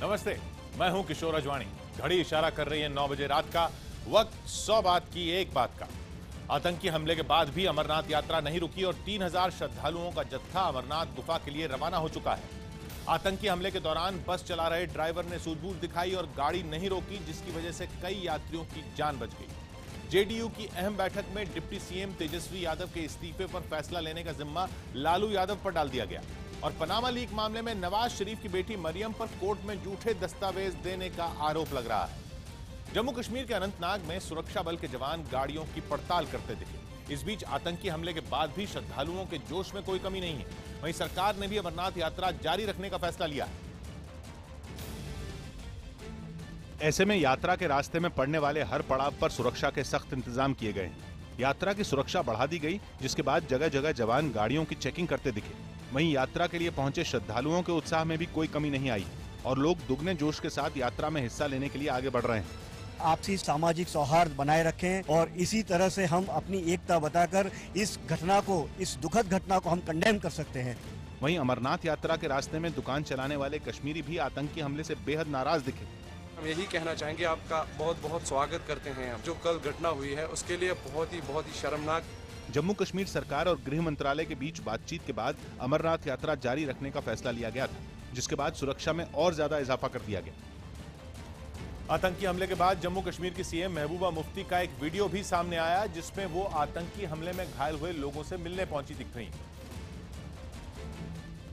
नमस्ते, मैं हूं किशोर अजवाणी। घड़ी इशारा कर रही है 9 बजे रात का। वक्त 100 बात की एक बात का। आतंकी हमले के बाद भी अमरनाथ यात्रा नहीं रुकी और 3000 श्रद्धालुओं का जत्था अमरनाथ गुफा के लिए रवाना हो चुका है। आतंकी हमले के दौरान बस चला रहे ड्राइवर ने सूझबूझ दिखाई और गाड़ी नहीं रोकी, जिसकी वजह से कई यात्रियों की जान बच गई। जेडीयू की अहम बैठक में डिप्टी सीएम तेजस्वी यादव के इस्तीफे पर फैसला लेने का जिम्मा लालू यादव पर डाल दिया गया और पनामा लीक मामले में नवाज शरीफ की बेटी मरियम पर कोर्ट में झूठे दस्तावेज देने का आरोप लग रहा है। जम्मू कश्मीर के अनंतनाग में सुरक्षा बल के जवान गाड़ियों की पड़ताल करते दिखे। इस बीच आतंकी हमले के बाद भी श्रद्धालुओं के जोश में कोई कमी नहीं है। वहीं सरकार ने भी अमरनाथ यात्रा जारी रखने का फैसला लिया है। ऐसे में यात्रा के रास्ते में पड़ने वाले हर पड़ाव पर सुरक्षा के सख्त इंतजाम किए गए हैं। यात्रा की सुरक्षा बढ़ा दी गई, जिसके बाद जगह जगह जवान गाड़ियों की चेकिंग करते दिखे। वहीं यात्रा के लिए पहुंचे श्रद्धालुओं के उत्साह में भी कोई कमी नहीं आई और लोग दुगने जोश के साथ यात्रा में हिस्सा लेने के लिए आगे बढ़ रहे हैं। आपसी सामाजिक सौहार्द बनाए रखें और इसी तरह से हम अपनी एकता बताकर इस घटना को, इस दुखद घटना को हम कंडेम कर सकते हैं। वहीं अमरनाथ यात्रा के रास्ते में दुकान चलाने वाले कश्मीरी भी आतंकी हमले से बेहद नाराज दिखे। हम यही कहना चाहेंगे, आपका बहुत बहुत स्वागत करते हैं। जो कल घटना हुई है उसके लिए बहुत ही शर्मनाक। जम्मू कश्मीर सरकार और गृह मंत्रालय के बीच बातचीत के बाद अमरनाथ यात्रा जारी रखने का फैसला लिया गया था, जिसके बाद सुरक्षा में और ज्यादा इजाफा कर दिया गया। आतंकी हमले के बाद जम्मू कश्मीर की सीएम महबूबा मुफ्ती का एक वीडियो भी सामने आया, जिसमें वो आतंकी हमले में घायल हुए लोगों से मिलने पहुंची दिख रही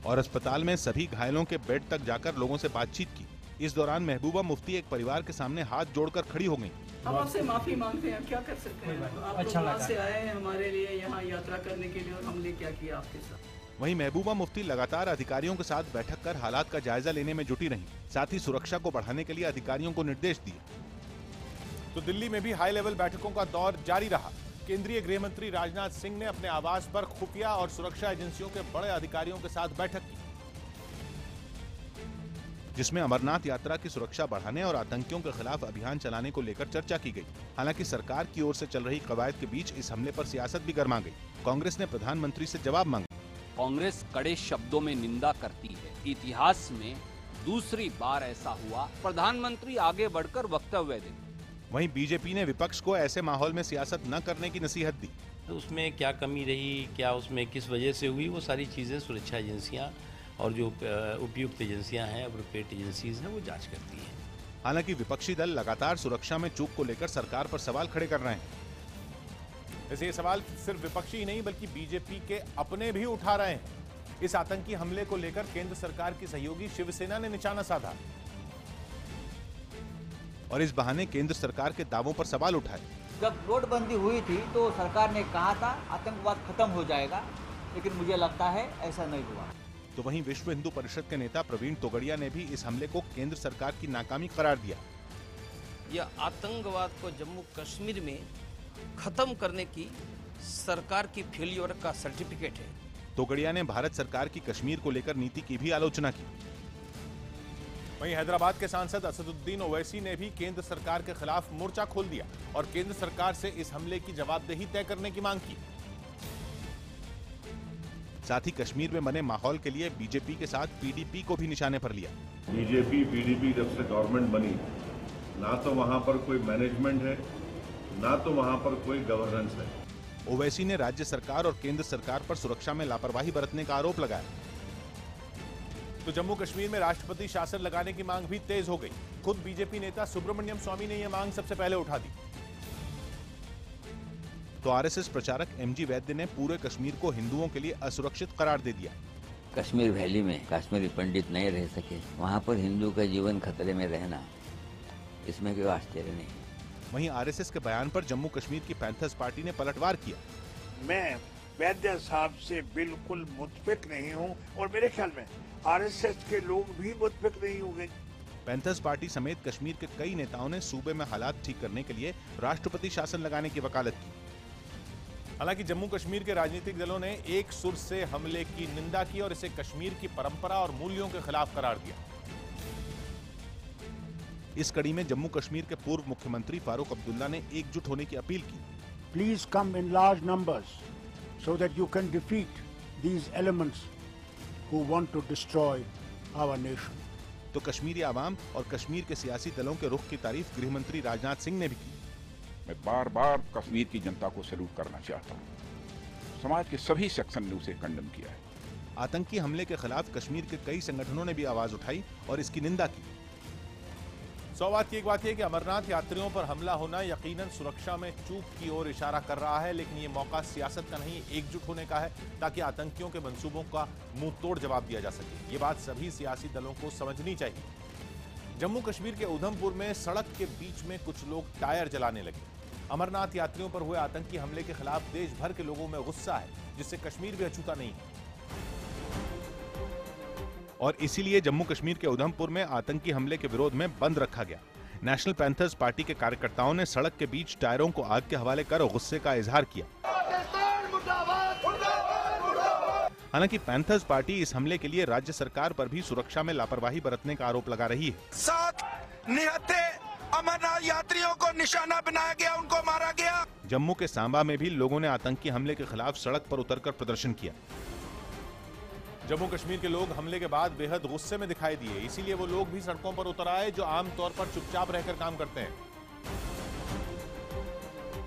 और अस्पताल में सभी घायलों के बेड तक जाकर लोगों से बातचीत की। इस दौरान महबूबा मुफ्ती एक परिवार के सामने हाथ जोड़कर खड़ी हो गई। हम आपसे माफी मांगते हैं, क्या कर सकते हैं। आप लोग वहाँ से आए हैं हमारे लिए यहाँ यात्रा करने के लिए और हमने क्या किया आपके साथ। वहीं महबूबा मुफ्ती लगातार अधिकारियों के साथ बैठक कर हालात का जायजा लेने में जुटी रहीं। साथ ही सुरक्षा को बढ़ाने के लिए अधिकारियों को निर्देश दिए। तो दिल्ली में भी हाई लेवल बैठकों का दौर जारी रहा। केंद्रीय गृह मंत्री राजनाथ सिंह ने अपने आवास पर खुफिया और सुरक्षा एजेंसियों के बड़े अधिकारियों के साथ बैठक की, जिसमें अमरनाथ यात्रा की सुरक्षा बढ़ाने और आतंकियों के खिलाफ अभियान चलाने को लेकर चर्चा की गई। हालांकि सरकार की ओर से चल रही कवायद के बीच इस हमले पर सियासत भी गर्मा गई। कांग्रेस ने प्रधानमंत्री से जवाब मांगा। कांग्रेस कड़े शब्दों में निंदा करती है। इतिहास में दूसरी बार ऐसा हुआ, प्रधानमंत्री आगे बढ़कर वक्तव्य दें। वहीं बीजेपी ने विपक्ष को ऐसे माहौल में सियासत न करने की नसीहत दी। तो उसमें क्या कमी रही, क्या उसमें किस वजह से हुई, वो सारी चीजें सुरक्षा एजेंसियां और जो उपयुक्त एजेंसियां हैं, अप्रोप्रिएट एजेंसीज हैं, वो जांच करती हैं। हालांकि विपक्षी दल लगातार सुरक्षा में चूक को लेकर सरकार पर सवाल खड़े कर रहे हैं। वैसे ये सवाल सिर्फ विपक्षी ही नहीं बल्कि बीजेपी के अपने भी उठा रहे हैं। इस आतंकी हमले को लेकर केंद्र सरकार की सहयोगी शिवसेना ने निशाना साधा और इस बहाने केंद्र सरकार के दावों पर सवाल उठाए। जब नोटबंदी हुई थी तो सरकार ने कहा था आतंकवाद खत्म हो जाएगा, लेकिन मुझे लगता है ऐसा नहीं हुआ। तो वहीं विश्व हिंदू परिषद के नेता प्रवीण तोगड़िया ने भी इस हमले को केंद्र सरकार की नाकामी करार दिया। यह आतंकवाद को जम्मू कश्मीर में खत्म करने की सरकार की फेलियर का सर्टिफिकेट है। तोगड़िया ने भारत सरकार की कश्मीर को लेकर नीति की भी आलोचना की। वहीं हैदराबाद के सांसद असदुद्दीन ओवैसी ने भी केंद्र सरकार के खिलाफ मोर्चा खोल दिया और केंद्र सरकार से इस हमले की जवाबदेही तय करने की मांग की। साथ ही कश्मीर में बने माहौल के लिए बीजेपी के साथ पीडीपी को भी निशाने पर लिया। बीजेपी पीडीपी जब से गवर्नमेंट बनी, ना तो वहां पर कोई मैनेजमेंट है, ना तो वहां पर कोई गवर्नेंस है। ओवैसी ने राज्य सरकार और केंद्र सरकार पर सुरक्षा में लापरवाही बरतने का आरोप लगाया। तो जम्मू कश्मीर में राष्ट्रपति शासन लगाने की मांग भी तेज हो गई। खुद बीजेपी नेता सुब्रमण्यम स्वामी ने यह मांग सबसे पहले उठा दी। तो आरएसएस प्रचारक एमजी वैद्य ने पूरे कश्मीर को हिंदुओं के लिए असुरक्षित करार दे दिया। कश्मीर वैली में कश्मीरी पंडित नहीं रह सके, वहां पर हिंदू का जीवन खतरे में रहना, इसमें कोई आश्चर्य नहीं। वहीं आरएसएस के बयान पर जम्मू कश्मीर की पैंथर्स पार्टी ने पलटवार किया। मैं वैद्य साहब से बिल्कुल मुत्फिक नहीं हूं और मेरे ख्याल में आरएसएस के लोग भी मुत्फिक नहीं होंगे। पैंथर्स पार्टी समेत कश्मीर के कई नेताओं ने सूबे में हालात ठीक करने के लिए राष्ट्रपति शासन लगाने की वकालत की। हालांकि जम्मू कश्मीर के राजनीतिक दलों ने एक सुर से हमले की निंदा की और इसे कश्मीर की परंपरा और मूल्यों के खिलाफ करार दिया। इस कड़ी में जम्मू कश्मीर के पूर्व मुख्यमंत्री फारूक अब्दुल्ला ने एकजुट होने की अपील की। Please come in large numbers so that you can defeat these elements who want to destroy our nation. तो कश्मीरी आवाम और कश्मीर के सियासी दलों के रुख की तारीफ गृह मंत्री राजनाथ सिंह ने भी की। मैं बार बार कश्मीर की जनता को सैल्यूट करना चाहता हूँ। समाज के सभी सेक्शन ने उसे कंडेम किया है। आतंकी हमले के खिलाफ कश्मीर के कई संगठनों ने भी आवाज उठाई और इसकी निंदा की। 100 बात की एक बात यह कि अमरनाथ यात्रियों पर हमला होना यकीनन सुरक्षा में चूक की ओर इशारा कर रहा है, लेकिन ये मौका सियासत का नहीं, एकजुट होने का है ताकि आतंकियों के मंसूबों का मुंह तोड़ जवाब दिया जा सके। ये बात सभी सियासी दलों को समझनी चाहिए। जम्मू कश्मीर के उधमपुर में सड़क के बीच में कुछ लोग टायर जलाने लगे। अमरनाथ यात्रियों पर हुए आतंकी हमले के खिलाफ देश भर के लोगों में गुस्सा है, जिससे कश्मीर भी अछूता नहीं है। और इसीलिए जम्मू कश्मीर के उधमपुर में आतंकी हमले के विरोध में बंद रखा गया। नेशनल पैंथर्स पार्टी के कार्यकर्ताओं ने सड़क के बीच टायरों को आग के हवाले कर गुस्से का इजहार किया। हालांकि पैंथर्स पार्टी इस हमले के लिए राज्य सरकार पर भी सुरक्षा में लापरवाही बरतने का आरोप लगा रही है। 7 निहत्थे अमरनाथ यात्रियों को निशाना बनाया गया, उनको मारा गया। जम्मू के सांबा में भी लोगों ने आतंकी हमले के खिलाफ सड़क पर उतरकर प्रदर्शन किया। जम्मू कश्मीर के लोग हमले के बाद बेहद गुस्से में दिखाई दिए, इसीलिए वो लोग भी सड़कों पर उतर आए जो आमतौर पर चुपचाप रहकर काम करते हैं।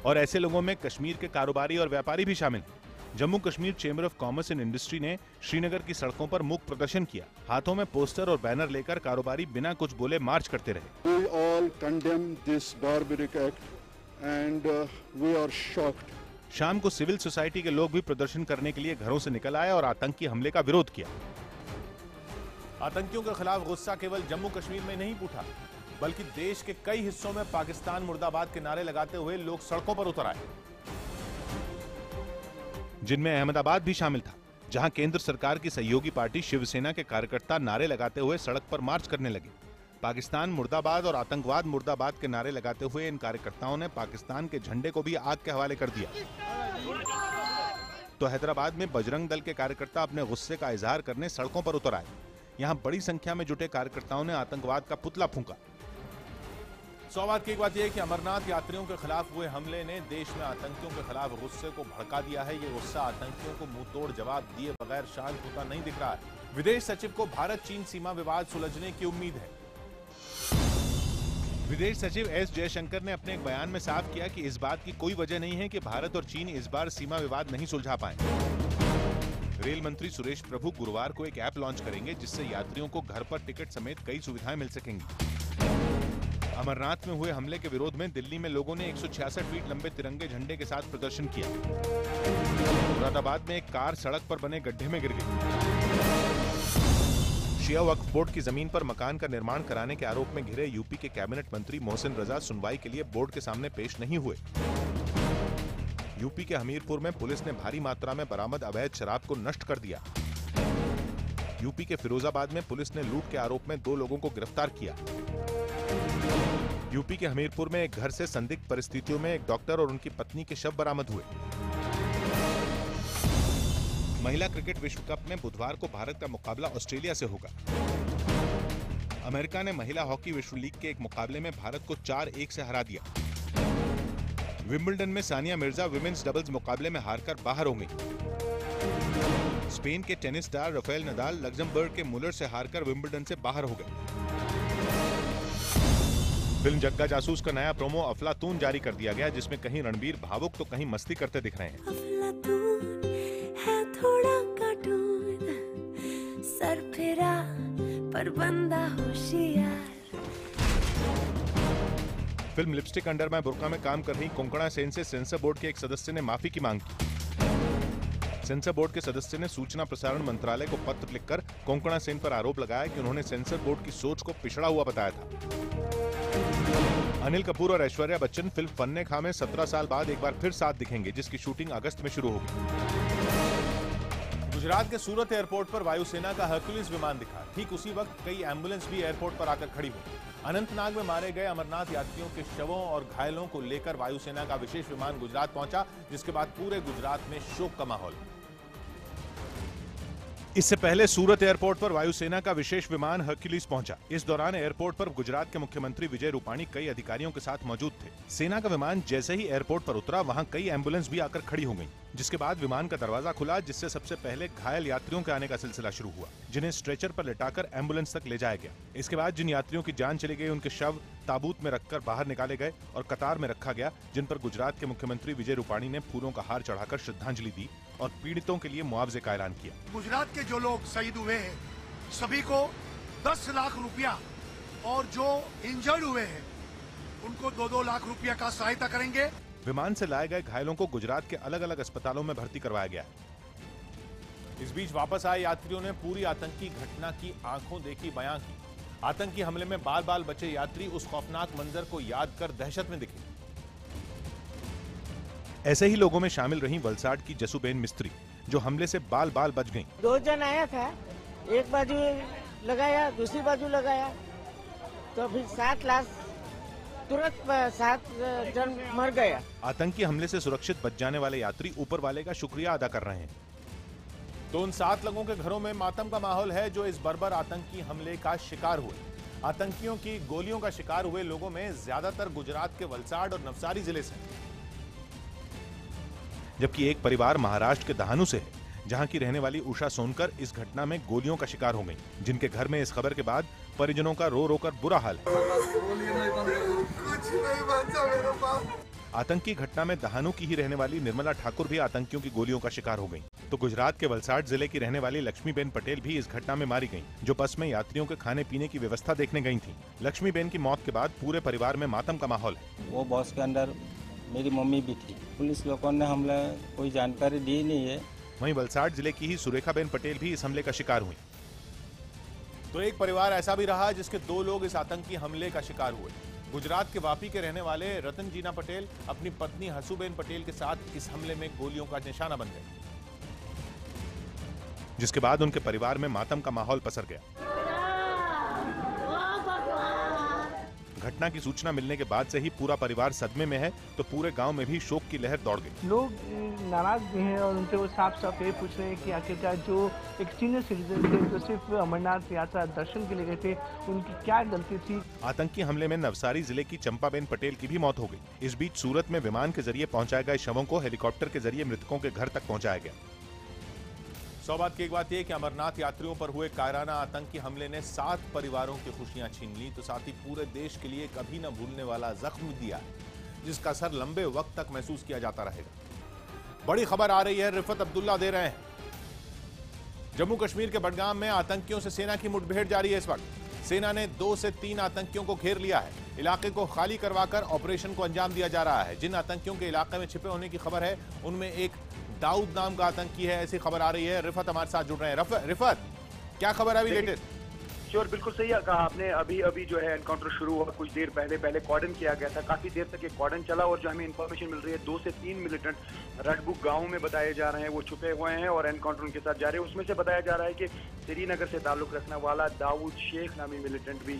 और ऐसे लोगों में कश्मीर के कारोबारी और व्यापारी भी शामिल हैं। Jammu Kashmir chamber of commerce and industry ने श्रीनगर की सड़कों पर मूक प्रदर्शन किया। हाथों में पोस्टर और बैनर लेकर कारोबारी बिना कुछ बोले मार्च करते रहे। We all condemn this barbaric act and we are shocked. शाम को सिविल सोसाइटी के लोग भी प्रदर्शन करने के लिए घरों से निकल आए और आतंकी हमले का विरोध किया। आतंकियों के खिलाफ गुस्सा केवल जम्मू कश्मीर में नहीं उठा, बल्कि देश के कई हिस्सों में पाकिस्तान मुर्दाबाद के नारे लगाते हुए लोग सड़कों पर उतर आए, जिनमें अहमदाबाद भी शामिल था, जहां केंद्र सरकार की सहयोगी पार्टी शिवसेना के कार्यकर्ता नारे लगाते हुए सड़क पर मार्च करने लगे। पाकिस्तान मुर्दाबाद और आतंकवाद मुर्दाबाद के नारे लगाते हुए इन कार्यकर्ताओं ने पाकिस्तान के झंडे को भी आग के हवाले कर दिया। तो हैदराबाद में बजरंग दल के कार्यकर्ता अपने गुस्से का इजहार करने सड़कों पर उतर आए। यहां बड़ी संख्या में जुटे कार्यकर्ताओं ने आतंकवाद का पुतला फूंका। 100 बात की एक बात यह है कि अमरनाथ यात्रियों के खिलाफ हुए हमले ने देश में आतंकियों के खिलाफ गुस्से को भड़का दिया है। ये गुस्सा आतंकियों को मुंह तोड़ जवाब दिए बगैर शांत होता नहीं दिख रहा है। विदेश सचिव को भारत चीन सीमा विवाद सुलझने की उम्मीद है। विदेश सचिव एस जयशंकर ने अपने एक बयान में साफ किया कि इस बात की कोई वजह नहीं है कि भारत और चीन इस बार सीमा विवाद नहीं सुलझा पाए। रेल मंत्री सुरेश प्रभु गुरुवार को एक ऐप लॉन्च करेंगे, जिससे यात्रियों को घर पर टिकट समेत कई सुविधाएं मिल सकेंगी। अमरनाथ में हुए हमले के विरोध में दिल्ली में लोगों ने 166 फीट लंबे तिरंगे झंडे के साथ प्रदर्शन किया। मुरादाबाद में एक कार सड़क पर बने गड्ढे में गिर गई। शिया वक्फ बोर्ड की जमीन पर मकान का निर्माण कराने के आरोप में घिरे यूपी के कैबिनेट मंत्री मोहसिन रजा सुनवाई के लिए बोर्ड के सामने पेश नहीं हुए। यूपी के हमीरपुर में पुलिस ने भारी मात्रा में बरामद अवैध शराब को नष्ट कर दिया। यूपी के फिरोजाबाद में पुलिस ने लूट के आरोप में 2 लोगों को गिरफ्तार किया। यूपी के हमीरपुर में एक घर से संदिग्ध परिस्थितियों में एक डॉक्टर और उनकी पत्नी के शव बरामद हुए। महिला क्रिकेट विश्व कप में बुधवार को भारत का मुकाबला ऑस्ट्रेलिया से होगा। अमेरिका ने महिला हॉकी विश्व लीग के एक मुकाबले में भारत को 4-1 से हरा दिया। विंबलडन में सानिया मिर्जा विमेंस डबल्स मुकाबले में हारकर बाहर हो गई। स्पेन के tennis star Rafael Nadal Luxembourg के मुलर से हारकर विंबलडन से बाहर हो गए। फिल्म जग्गा जासूस का नया प्रोमो अफलातून जारी कर दिया गया, जिसमें कहीं रणबीर भावुक तो कहीं मस्ती करते दिख रहे हैं। थोड़ा कार्टून सर फिरा पर बंदा होशियार। फिल्म लिपस्टिक अंडर माय बुर्का में काम कर रही कोंकणा सेन से सेंसर बोर्ड के एक सदस्य ने माफी की मांग की। सेंसर बोर्ड के सदस्य ने सूचना प्रसारण मंत्रालय को पत्र लिखकर कोंकणा सेन पर आरोप लगाया कि उन्होंने सेंसर बोर्ड की सोच को पिछड़ा हुआ बताया था। अनिल कपूर और ऐश्वर्या बच्चन फिल्म फन्ने खा में 17 साल बाद एक बार फिर साथ दिखेंगे, जिसकी शूटिंग अगस्त में शुरू होगी। गुजरात के सूरत एयरपोर्ट पर वायुसेना का हरक्यूलिस विमान दिखा। ठीक उसी वक्त कई एम्बुलेंस भी एयरपोर्ट पर आकर खड़ी हुई। अनंतनाग में मारे गए अमरनाथ यात्रियों के शवों और घायलों को लेकर वायुसेना का विशेष विमान गुजरात पहुंचा, जिसके बाद पूरे गुजरात में शोक का माहौल। इससे पहले सूरत एयरपोर्ट पर वायुसेना का विशेष विमान हरक्यूलिस पहुंचा। इस दौरान एयरपोर्ट पर गुजरात के मुख्यमंत्री विजय रूपाणी कई अधिकारियों के साथ मौजूद थे। सेना का विमान जैसे ही एयरपोर्ट पर उतरा, वहां कई एम्बुलेंस भी आकर खड़ी हो गईं, जिसके बाद विमान का दरवाजा खुला, जिससे सबसे पहले घायल यात्रियों के आने का सिलसिला शुरू हुआ, जिन्हें स्ट्रेचर पर लिटाकर एम्बुलेंस तक ले जाया गया। इसके बाद जिन यात्रियों की जान चली गई, उनके शव ताबूत में रखकर बाहर निकाले गए और कतार में रखा गया, जिन पर गुजरात के मुख्यमंत्री विजय रूपाणी ने फूलों का हार चढ़ाकर श्रद्धांजलि दी और पीड़ितों के लिए मुआवजे का ऐलान किया। गुजरात के जो लोग शहीद हुए हैं सभी को 10 लाख रुपया और जो इंजर्ड हुए हैं उनको 2-2 लाख रुपया का सहायता करेंगे। विमान से लाए गए घायलों को गुजरात के अलग अलग अस्पतालों में भर्ती करवाया गया है। इस बीच वापस आए यात्रियों ने पूरी आतंकी घटना की आंखों देखी बयां की। आतंकी हमले में बाल बाल बचे यात्री उस खौफनाक मंजर को याद कर दहशत में दिखे। ऐसे ही लोगों में शामिल रहीं वलसाड की जसूबेन मिस्त्री, जो हमले से बाल बाल बच गईं। 2 जन आया था, एक बाजू लगाया, दूसरी बाजू लगाया, तो फिर 7 लाख तुरंत 7 जन मर गया। आतंकी हमले से सुरक्षित बच जाने वाले यात्री ऊपर वाले का शुक्रिया अदा कर रहे हैं। तो उन 7 लोगों के घरों में मातम का माहौल है जो इस बर्बर आतंकी हमले का शिकार हुए। आतंकियों की गोलियों का शिकार हुए लोगों में ज्यादातर गुजरात के वलसाड और नवसारी जिले से हैं, जबकि एक परिवार महाराष्ट्र के दहानू से है, जहां की रहने वाली उषा सोनकर इस घटना में गोलियों का शिकार हो गई, जिनके घर में इस खबर के बाद परिजनों का रो रो कर बुरा हाल है। आतंकी घटना में दहानू की ही रहने वाली निर्मला ठाकुर भी आतंकियों की गोलियों का शिकार हो गई। तो गुजरात के वलसाड जिले की रहने वाली लक्ष्मीबेन पटेल भी इस घटना में मारी गईं, जो बस में यात्रियों के खाने पीने की व्यवस्था देखने गई थीं। लक्ष्मीबेन की मौत के बाद पूरे परिवार में मातम का माहौल है। वो बस के अंदर मेरी मम्मी भी थी। पुलिस लोगों ने हमले कोई जानकारी दी नहीं है। वहीं वलसाड जिले की ही सुरेखाबेन पटेल भी इस हमले का शिकार हुई। तो एक परिवार ऐसा भी रहा जिसके 2 लोग इस आतंकी हमले का शिकार हुए। गुजरात के वापी के रहने वाले रतन जीना पटेल अपनी पत्नी हसूबेन पटेल के साथ इस हमले में गोलियों का निशाना बन गए, जिसके बाद उनके परिवार में मातम का माहौल पसर गया। घटना की सूचना मिलने के बाद से ही पूरा परिवार सदमे में है, तो पूरे गांव में भी शोक की लहर दौड़ गई। लोग नाराज भी हैं और उनसे वो साफ साफ ये पूछ रहे हैं कि आखिरकार जो एक सीनियर सिटीजन थे जो सिर्फ अमरनाथ यात्रा दर्शन के लिए गए थे, उनकी क्या गलती थी। आतंकी हमले में नवसारी जिले की चंपाबेन पटेल की भी मौत हो गई। इस बीच सूरत में विमान के जरिए पहुंचाए गए शवों को हेलीकॉप्टर के जरिए मृतकों के घर तक पहुंचाया गया। सौभाग्य की एक बात यह कि अमरनाथ यात्रियों पर हुए कायराना आतंकी हमले ने 7 परिवारों की खुशियां छीन ली, तो साथ ही पूरे देश के लिए कभी न भूलने वाला जख्म दिया, जिसका असर लंबे वक्त तक महसूस किया जाता रहेगा। बड़ी खबर आ रही है, रिफत अब्दुल्ला दे रहे हैं। जम्मू कश्मीर के बडगाम में आतंकियों से सेना की मुठभेड़ जारी है। इस वक्त सेना ने 2 से 3 आतंकियों को घेर लिया है। इलाके को खाली करवाकर ऑपरेशन को अंजाम दिया जा रहा है। जिन आतंकियों के इलाके में छिपे होने की खबर है, उनमें एक दाऊद नाम का आतंकी है, ऐसी खबर आ रही है। रिफत हमारे साथ जुड़ रहे हैं। रिफत, क्या खबर है अभी लेटेस्ट? श्योर, बिल्कुल सही कहा आपने। अभी जो है एनकाउंटर शुरू हुआ कुछ देर पहले कॉर्डन किया गया था। काफी देर तक ये कॉर्डन चला और जो हमें इन्फॉर्मेशन मिल रही है 2 से 3 मिलिटेंट रडबुक गांव में बताए जा रहे हैं, वो छुपे हुए हैं और एनकाउंटर उनके साथ जारी है। उसमें से बताया जा रहा है कि श्रीनगर से ताल्लुक रखने वाला दाऊद शेख नामी मिलिटेंट भी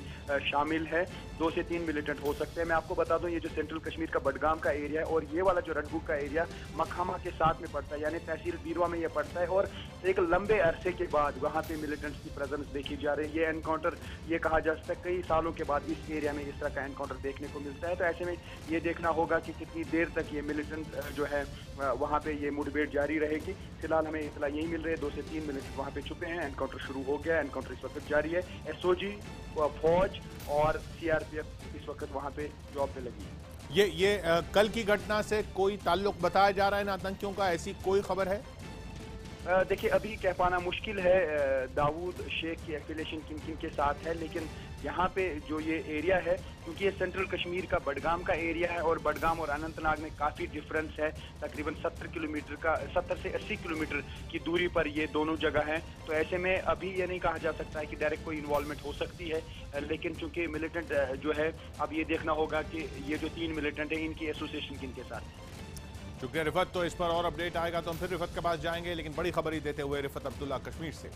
शामिल है। 2 से 3 मिलिटेंट हो सकते हैं। मैं आपको बता दूं, ये जो सेंट्रल कश्मीर का बडगाम का एरिया है और ये वाला जो रडबुक का एरिया मखामा के साथ में पड़ता है, यानी तहसील बीरवा में ये पड़ता है। और एक लंबे अरसे के बाद वहाँ पे मिलिटेंट्स की प्रेजेंस देखी जा रही है। ये एनकाउंटर, ये कहा जा सकता है कई सालों के बाद इस एरिया में इस तरह का एनकाउंटर देखने को मिलता है। तो ऐसे में ये देखना होगा कि कितनी देर तक ये मिलिटेंट जो है वहाँ पे ये मुठभेड़ जारी रहेगी। फिलहाल हमें इतला यही मिल रही है, 2 से 3 मिलिटेंट वहाँ पे छुपे हैं। एनकाउंटर शुरू हो गया, एनकाउंटर इस वक्त जारी है। एसओजी, फौज और सीआरपीएफ इस वक्त वहाँ पे जॉब पे लगी है। ये कल की घटना से कोई ताल्लुक बताया जा रहा है इन आतंकियों का, ऐसी कोई खबर है? देखिए, अभी कह पाना मुश्किल है दाऊद शेख की एफिलिएशन किन किन के साथ है, लेकिन यहाँ पे जो ये एरिया है, क्योंकि ये सेंट्रल कश्मीर का बडगाम का एरिया है और बडगाम और अनंतनाग में काफ़ी डिफरेंस है। तकरीबन 70 से 80 किलोमीटर की दूरी पर ये दोनों जगह हैं। तो ऐसे में अभी ये नहीं कहा जा सकता है कि डायरेक्ट कोई इन्वॉल्वमेंट हो सकती है, लेकिन चूंकि मिलिटेंट जो है, अब ये देखना होगा कि ये जो 3 मिलिटेंट हैं इनकी एसोसिएशन किन के साथ। शुक्रिया रिफत। तो इस पर और अपडेट आएगा तो हम फिर रिफत के पास जाएंगे, लेकिन बड़ी खबर ही देते हुए रिफत अब्दुल्ला कश्मीर से।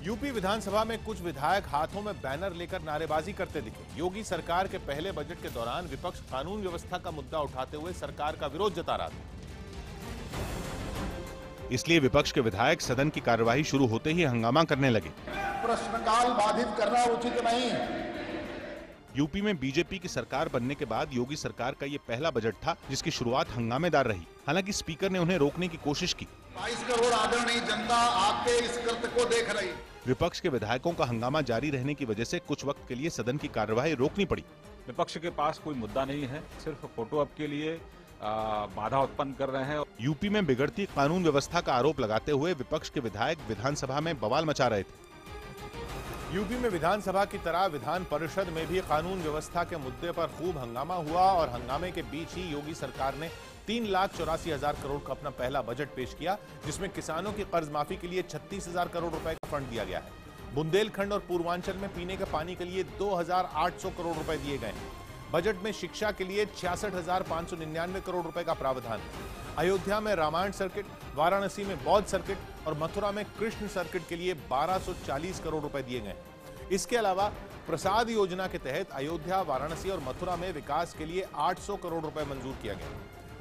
यूपी विधानसभा में कुछ विधायक हाथों में बैनर लेकर नारेबाजी करते दिखे। योगी सरकार के पहले बजट के दौरान विपक्ष कानून व्यवस्था का मुद्दा उठाते हुए सरकार का विरोध जता रहा था। इसलिए विपक्ष के विधायक सदन की कार्यवाही शुरू होते ही हंगामा करने लगे। प्रश्नकाल बाधित करना उचित नहीं। यूपी में बीजेपी की सरकार बनने के बाद योगी सरकार का ये पहला बजट था जिसकी शुरुआत हंगामेदार रही। हालांकि स्पीकर ने उन्हें रोकने की कोशिश की। 22 करोड़ आदरणीय जनता आपके इस कृत्य को देख रही। विपक्ष के विधायकों का हंगामा जारी रहने की वजह से कुछ वक्त के लिए सदन की कार्यवाही रोकनी पड़ी। विपक्ष के पास कोई मुद्दा नहीं है, सिर्फ फोटो op के लिए बाधा उत्पन्न कर रहे हैं। यूपी में बिगड़ती कानून व्यवस्था का आरोप लगाते हुए विपक्ष के विधायक विधानसभा में बवाल मचा रहे थे। यूपी में विधानसभा की तरह विधान परिषद में भी कानून व्यवस्था के मुद्दे पर खूब हंगामा हुआ और हंगामे के बीच ही योगी सरकार ने 3,84,000 करोड़ का अपना पहला बजट पेश किया, जिसमें किसानों की कर्ज माफी के लिए 36,000 करोड़ रुपए का फंड दिया गया है। बुंदेलखंड और पूर्वांचल में पीने के पानी के लिए 2,800 करोड़ रुपए दिए गए हैं। बजट में शिक्षा के लिए 66,599 करोड़ रुपए का प्रावधान है। अयोध्या में रामायण सर्किट, वाराणसी में बौद्ध सर्किट और मथुरा में कृष्ण सर्किट के लिए 1240 करोड़ रुपए दिए गए। इसके अलावा प्रसाद योजना के तहत अयोध्या, वाराणसी और मथुरा में विकास के लिए 800 करोड़ रुपए मंजूर किया गया,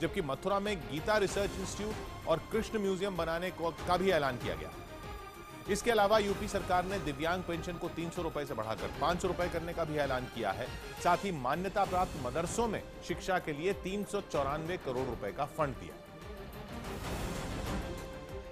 जबकि मथुरा में गीता रिसर्च इंस्टीट्यूट और कृष्ण म्यूजियम बनाने का भी ऐलान किया गया। इसके अलावा यूपी सरकार ने दिव्यांग पेंशन को 300 रुपए से बढ़ाकर 500 रुपए करने का भी ऐलान किया है। साथ ही मान्यता प्राप्त मदरसों में शिक्षा के लिए 394 करोड़ रुपए का फंड दिया।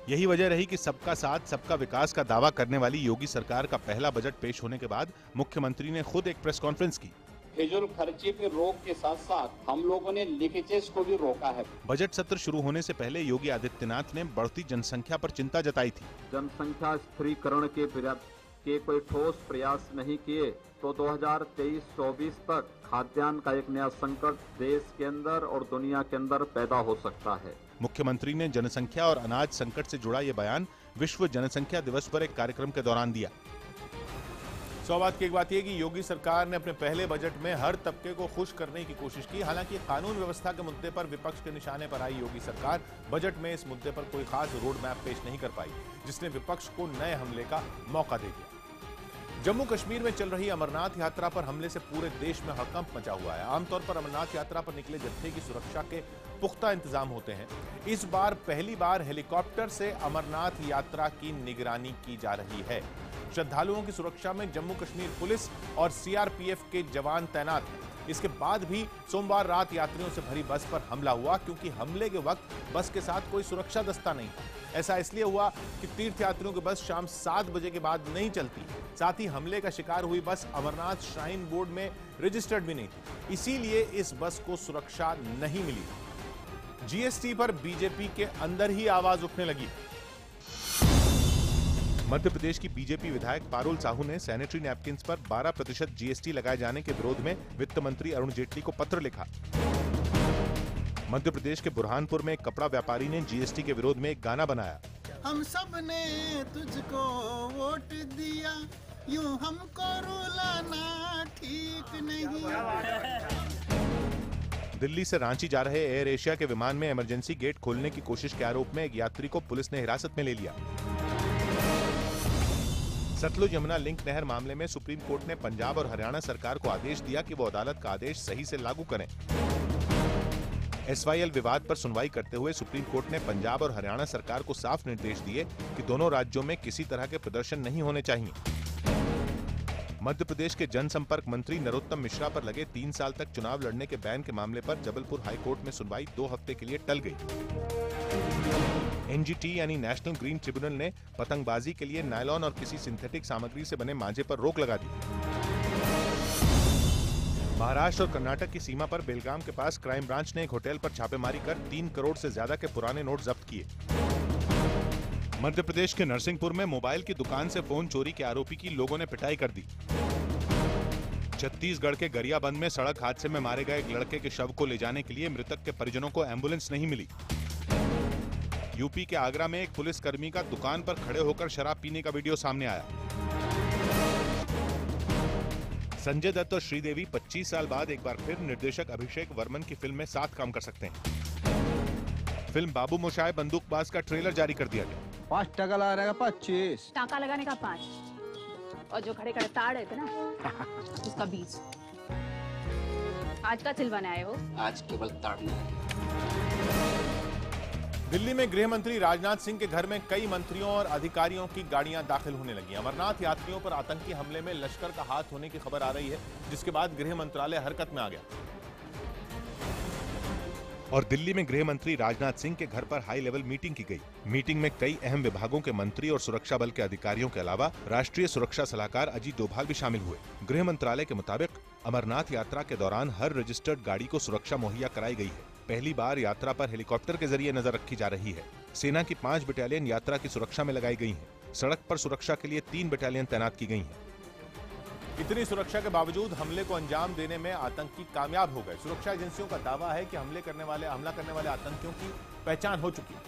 यही वजह रही कि सबका साथ सबका विकास का दावा करने वाली योगी सरकार का पहला बजट पेश होने के बाद मुख्यमंत्री ने खुद एक प्रेस कॉन्फ्रेंस की। फिजूल खर्ची पे रोक के साथ साथ हम लोगों ने लीकेजेस को भी रोका है। बजट सत्र शुरू होने से पहले योगी आदित्यनाथ ने बढ़ती जनसंख्या पर चिंता जताई थी। जनसंख्या स्थिरीकरण के कोई ठोस प्रयास नहीं किए तो 2023-24 तक खाद्यान्न का एक नया संकट देश के अंदर और दुनिया के अंदर पैदा हो सकता है। मुख्यमंत्री ने जनसंख्या और अनाज संकट से जुड़ा ये बयान विश्व जनसंख्या दिवस पर एक कार्यक्रम के दौरान दिया। सौभाग्य की एक बात यह कि योगी सरकार ने अपने पहले बजट में हर तबके को खुश करने की कोशिश की। हालांकि कानून व्यवस्था के मुद्दे पर विपक्ष के निशाने पर आई योगी सरकार बजट में इस मुद्दे पर कोई खास रोड मैप पेश नहीं कर पाई, जिसने विपक्ष को नए हमले का मौका दे दिया। जम्मू कश्मीर में चल रही अमरनाथ यात्रा पर हमले से पूरे देश में हड़कंप मचा हुआ है। आमतौर पर अमरनाथ यात्रा पर निकले जत्थे की सुरक्षा के पुख्ता इंतजाम होते हैं। इस बार पहली बार हेलीकॉप्टर से अमरनाथ यात्रा की निगरानी की जा रही है। श्रद्धालुओं की सुरक्षा में जम्मू कश्मीर पुलिस और सीआरपीएफ के जवान तैनात हैं। इसके बाद भी सोमवार रात यात्रियों से भरी बस पर हमला हुआ, क्योंकि हमले के वक्त बस के साथ कोई सुरक्षा दस्ता नहीं था। ऐसा इसलिए हुआ कि तीर्थयात्रियों की बस शाम 7 बजे के बाद नहीं चलती। साथ ही हमले का शिकार हुई बस अमरनाथ श्राइन बोर्ड में रजिस्टर्ड भी नहीं थी, इसीलिए इस बस को सुरक्षा नहीं मिली। जीएसटी पर बीजेपी के अंदर ही आवाज उठने लगी। मध्य प्रदेश की बीजेपी विधायक पारुल साहू ने सैनिटरी नैपकिन्स पर 12% जीएसटी लगाए जाने के विरोध में वित्त मंत्री अरुण जेटली को पत्र लिखा। मध्य प्रदेश के बुरहानपुर में एक कपड़ा व्यापारी ने जीएसटी के विरोध में एक गाना बनाया। हम सब ने तुझको वोट दिया, यूं हमको रुलाना ठीक नहीं। दिल्ली से रांची जा रहे एयर एशिया के विमान में इमरजेंसी गेट खोलने की कोशिश के आरोप में एक यात्री को पुलिस ने हिरासत में ले लिया। सतलुज यमुना लिंक नहर मामले में सुप्रीम कोर्ट ने पंजाब और हरियाणा सरकार को आदेश दिया कि वो अदालत का आदेश सही से लागू करें। एसवाईएल विवाद पर सुनवाई करते हुए सुप्रीम कोर्ट ने पंजाब और हरियाणा सरकार को साफ निर्देश दिए कि दोनों राज्यों में किसी तरह के प्रदर्शन नहीं होने चाहिए। मध्य प्रदेश के जनसंपर्क मंत्री नरोत्तम मिश्रा पर लगे 3 साल तक चुनाव लड़ने के बैन के मामले पर जबलपुर हाईकोर्ट में सुनवाई 2 हफ्ते के लिए टल गई। एनजीटी यानी नेशनल ग्रीन ट्रिब्यूनल ने पतंगबाजी के लिए नायलॉन और किसी सिंथेटिक सामग्री से बने मांझे पर रोक लगा दी। महाराष्ट्र और कर्नाटक की सीमा पर बेलगाम के पास क्राइम ब्रांच ने एक होटल पर छापेमारी कर 3 करोड़ से ज्यादा के पुराने नोट जब्त किए। मध्य प्रदेश के नरसिंहपुर में मोबाइल की दुकान से फोन चोरी के आरोपी की लोगों ने पिटाई कर दी। छत्तीसगढ़ के गरियाबंद में सड़क हादसे में मारे गए एक लड़के के शव को ले जाने के लिए मृतक के परिजनों को एम्बुलेंस नहीं मिली। यूपी के आगरा में एक पुलिसकर्मी का दुकान पर खड़े होकर शराब पीने का वीडियो सामने आया। संजय दत्त और श्रीदेवी 25 साल बाद एक बार फिर निर्देशक अभिषेक वर्मन की फिल्म में साथ काम कर सकते हैं। फिल्म बाबू मोशाय बंदूकबाज का ट्रेलर जारी कर दिया गया। 5 टका लगाने का 25, टाका लगाने का 5 और जो खड़े खड़े ताड़ है ना उसका 20। आज का सिलवाने आए हो? आज केवल ताड़ना है। दिल्ली में गृह मंत्री राजनाथ सिंह के घर में कई मंत्रियों और अधिकारियों की गाड़ियां दाखिल होने लगी। अमरनाथ यात्रियों पर आतंकी हमले में लश्कर का हाथ होने की खबर आ रही है, जिसके बाद गृह मंत्रालय हरकत में आ गया। और दिल्ली में गृह मंत्री राजनाथ सिंह के घर पर हाई लेवल मीटिंग की गई। मीटिंग में कई अहम विभागों के मंत्री और सुरक्षा बल के अधिकारियों के अलावा राष्ट्रीय सुरक्षा सलाहकार अजीत डोभाल भी शामिल हुए। गृह मंत्रालय के मुताबिक अमरनाथ यात्रा के दौरान हर रजिस्टर्ड गाड़ी को सुरक्षा मुहैया कराई गई है। पहली बार यात्रा पर हेलीकॉप्टर के जरिए नजर रखी जा रही है। सेना की 5 बटालियन यात्रा की सुरक्षा में लगाई गई हैं। सड़क पर सुरक्षा के लिए 3 बटालियन तैनात की गई हैं। इतनी सुरक्षा के बावजूद हमले को अंजाम देने में आतंकी कामयाब हो गए। सुरक्षा एजेंसियों का दावा है कि हमला करने वाले आतंकियों की पहचान हो चुकी है।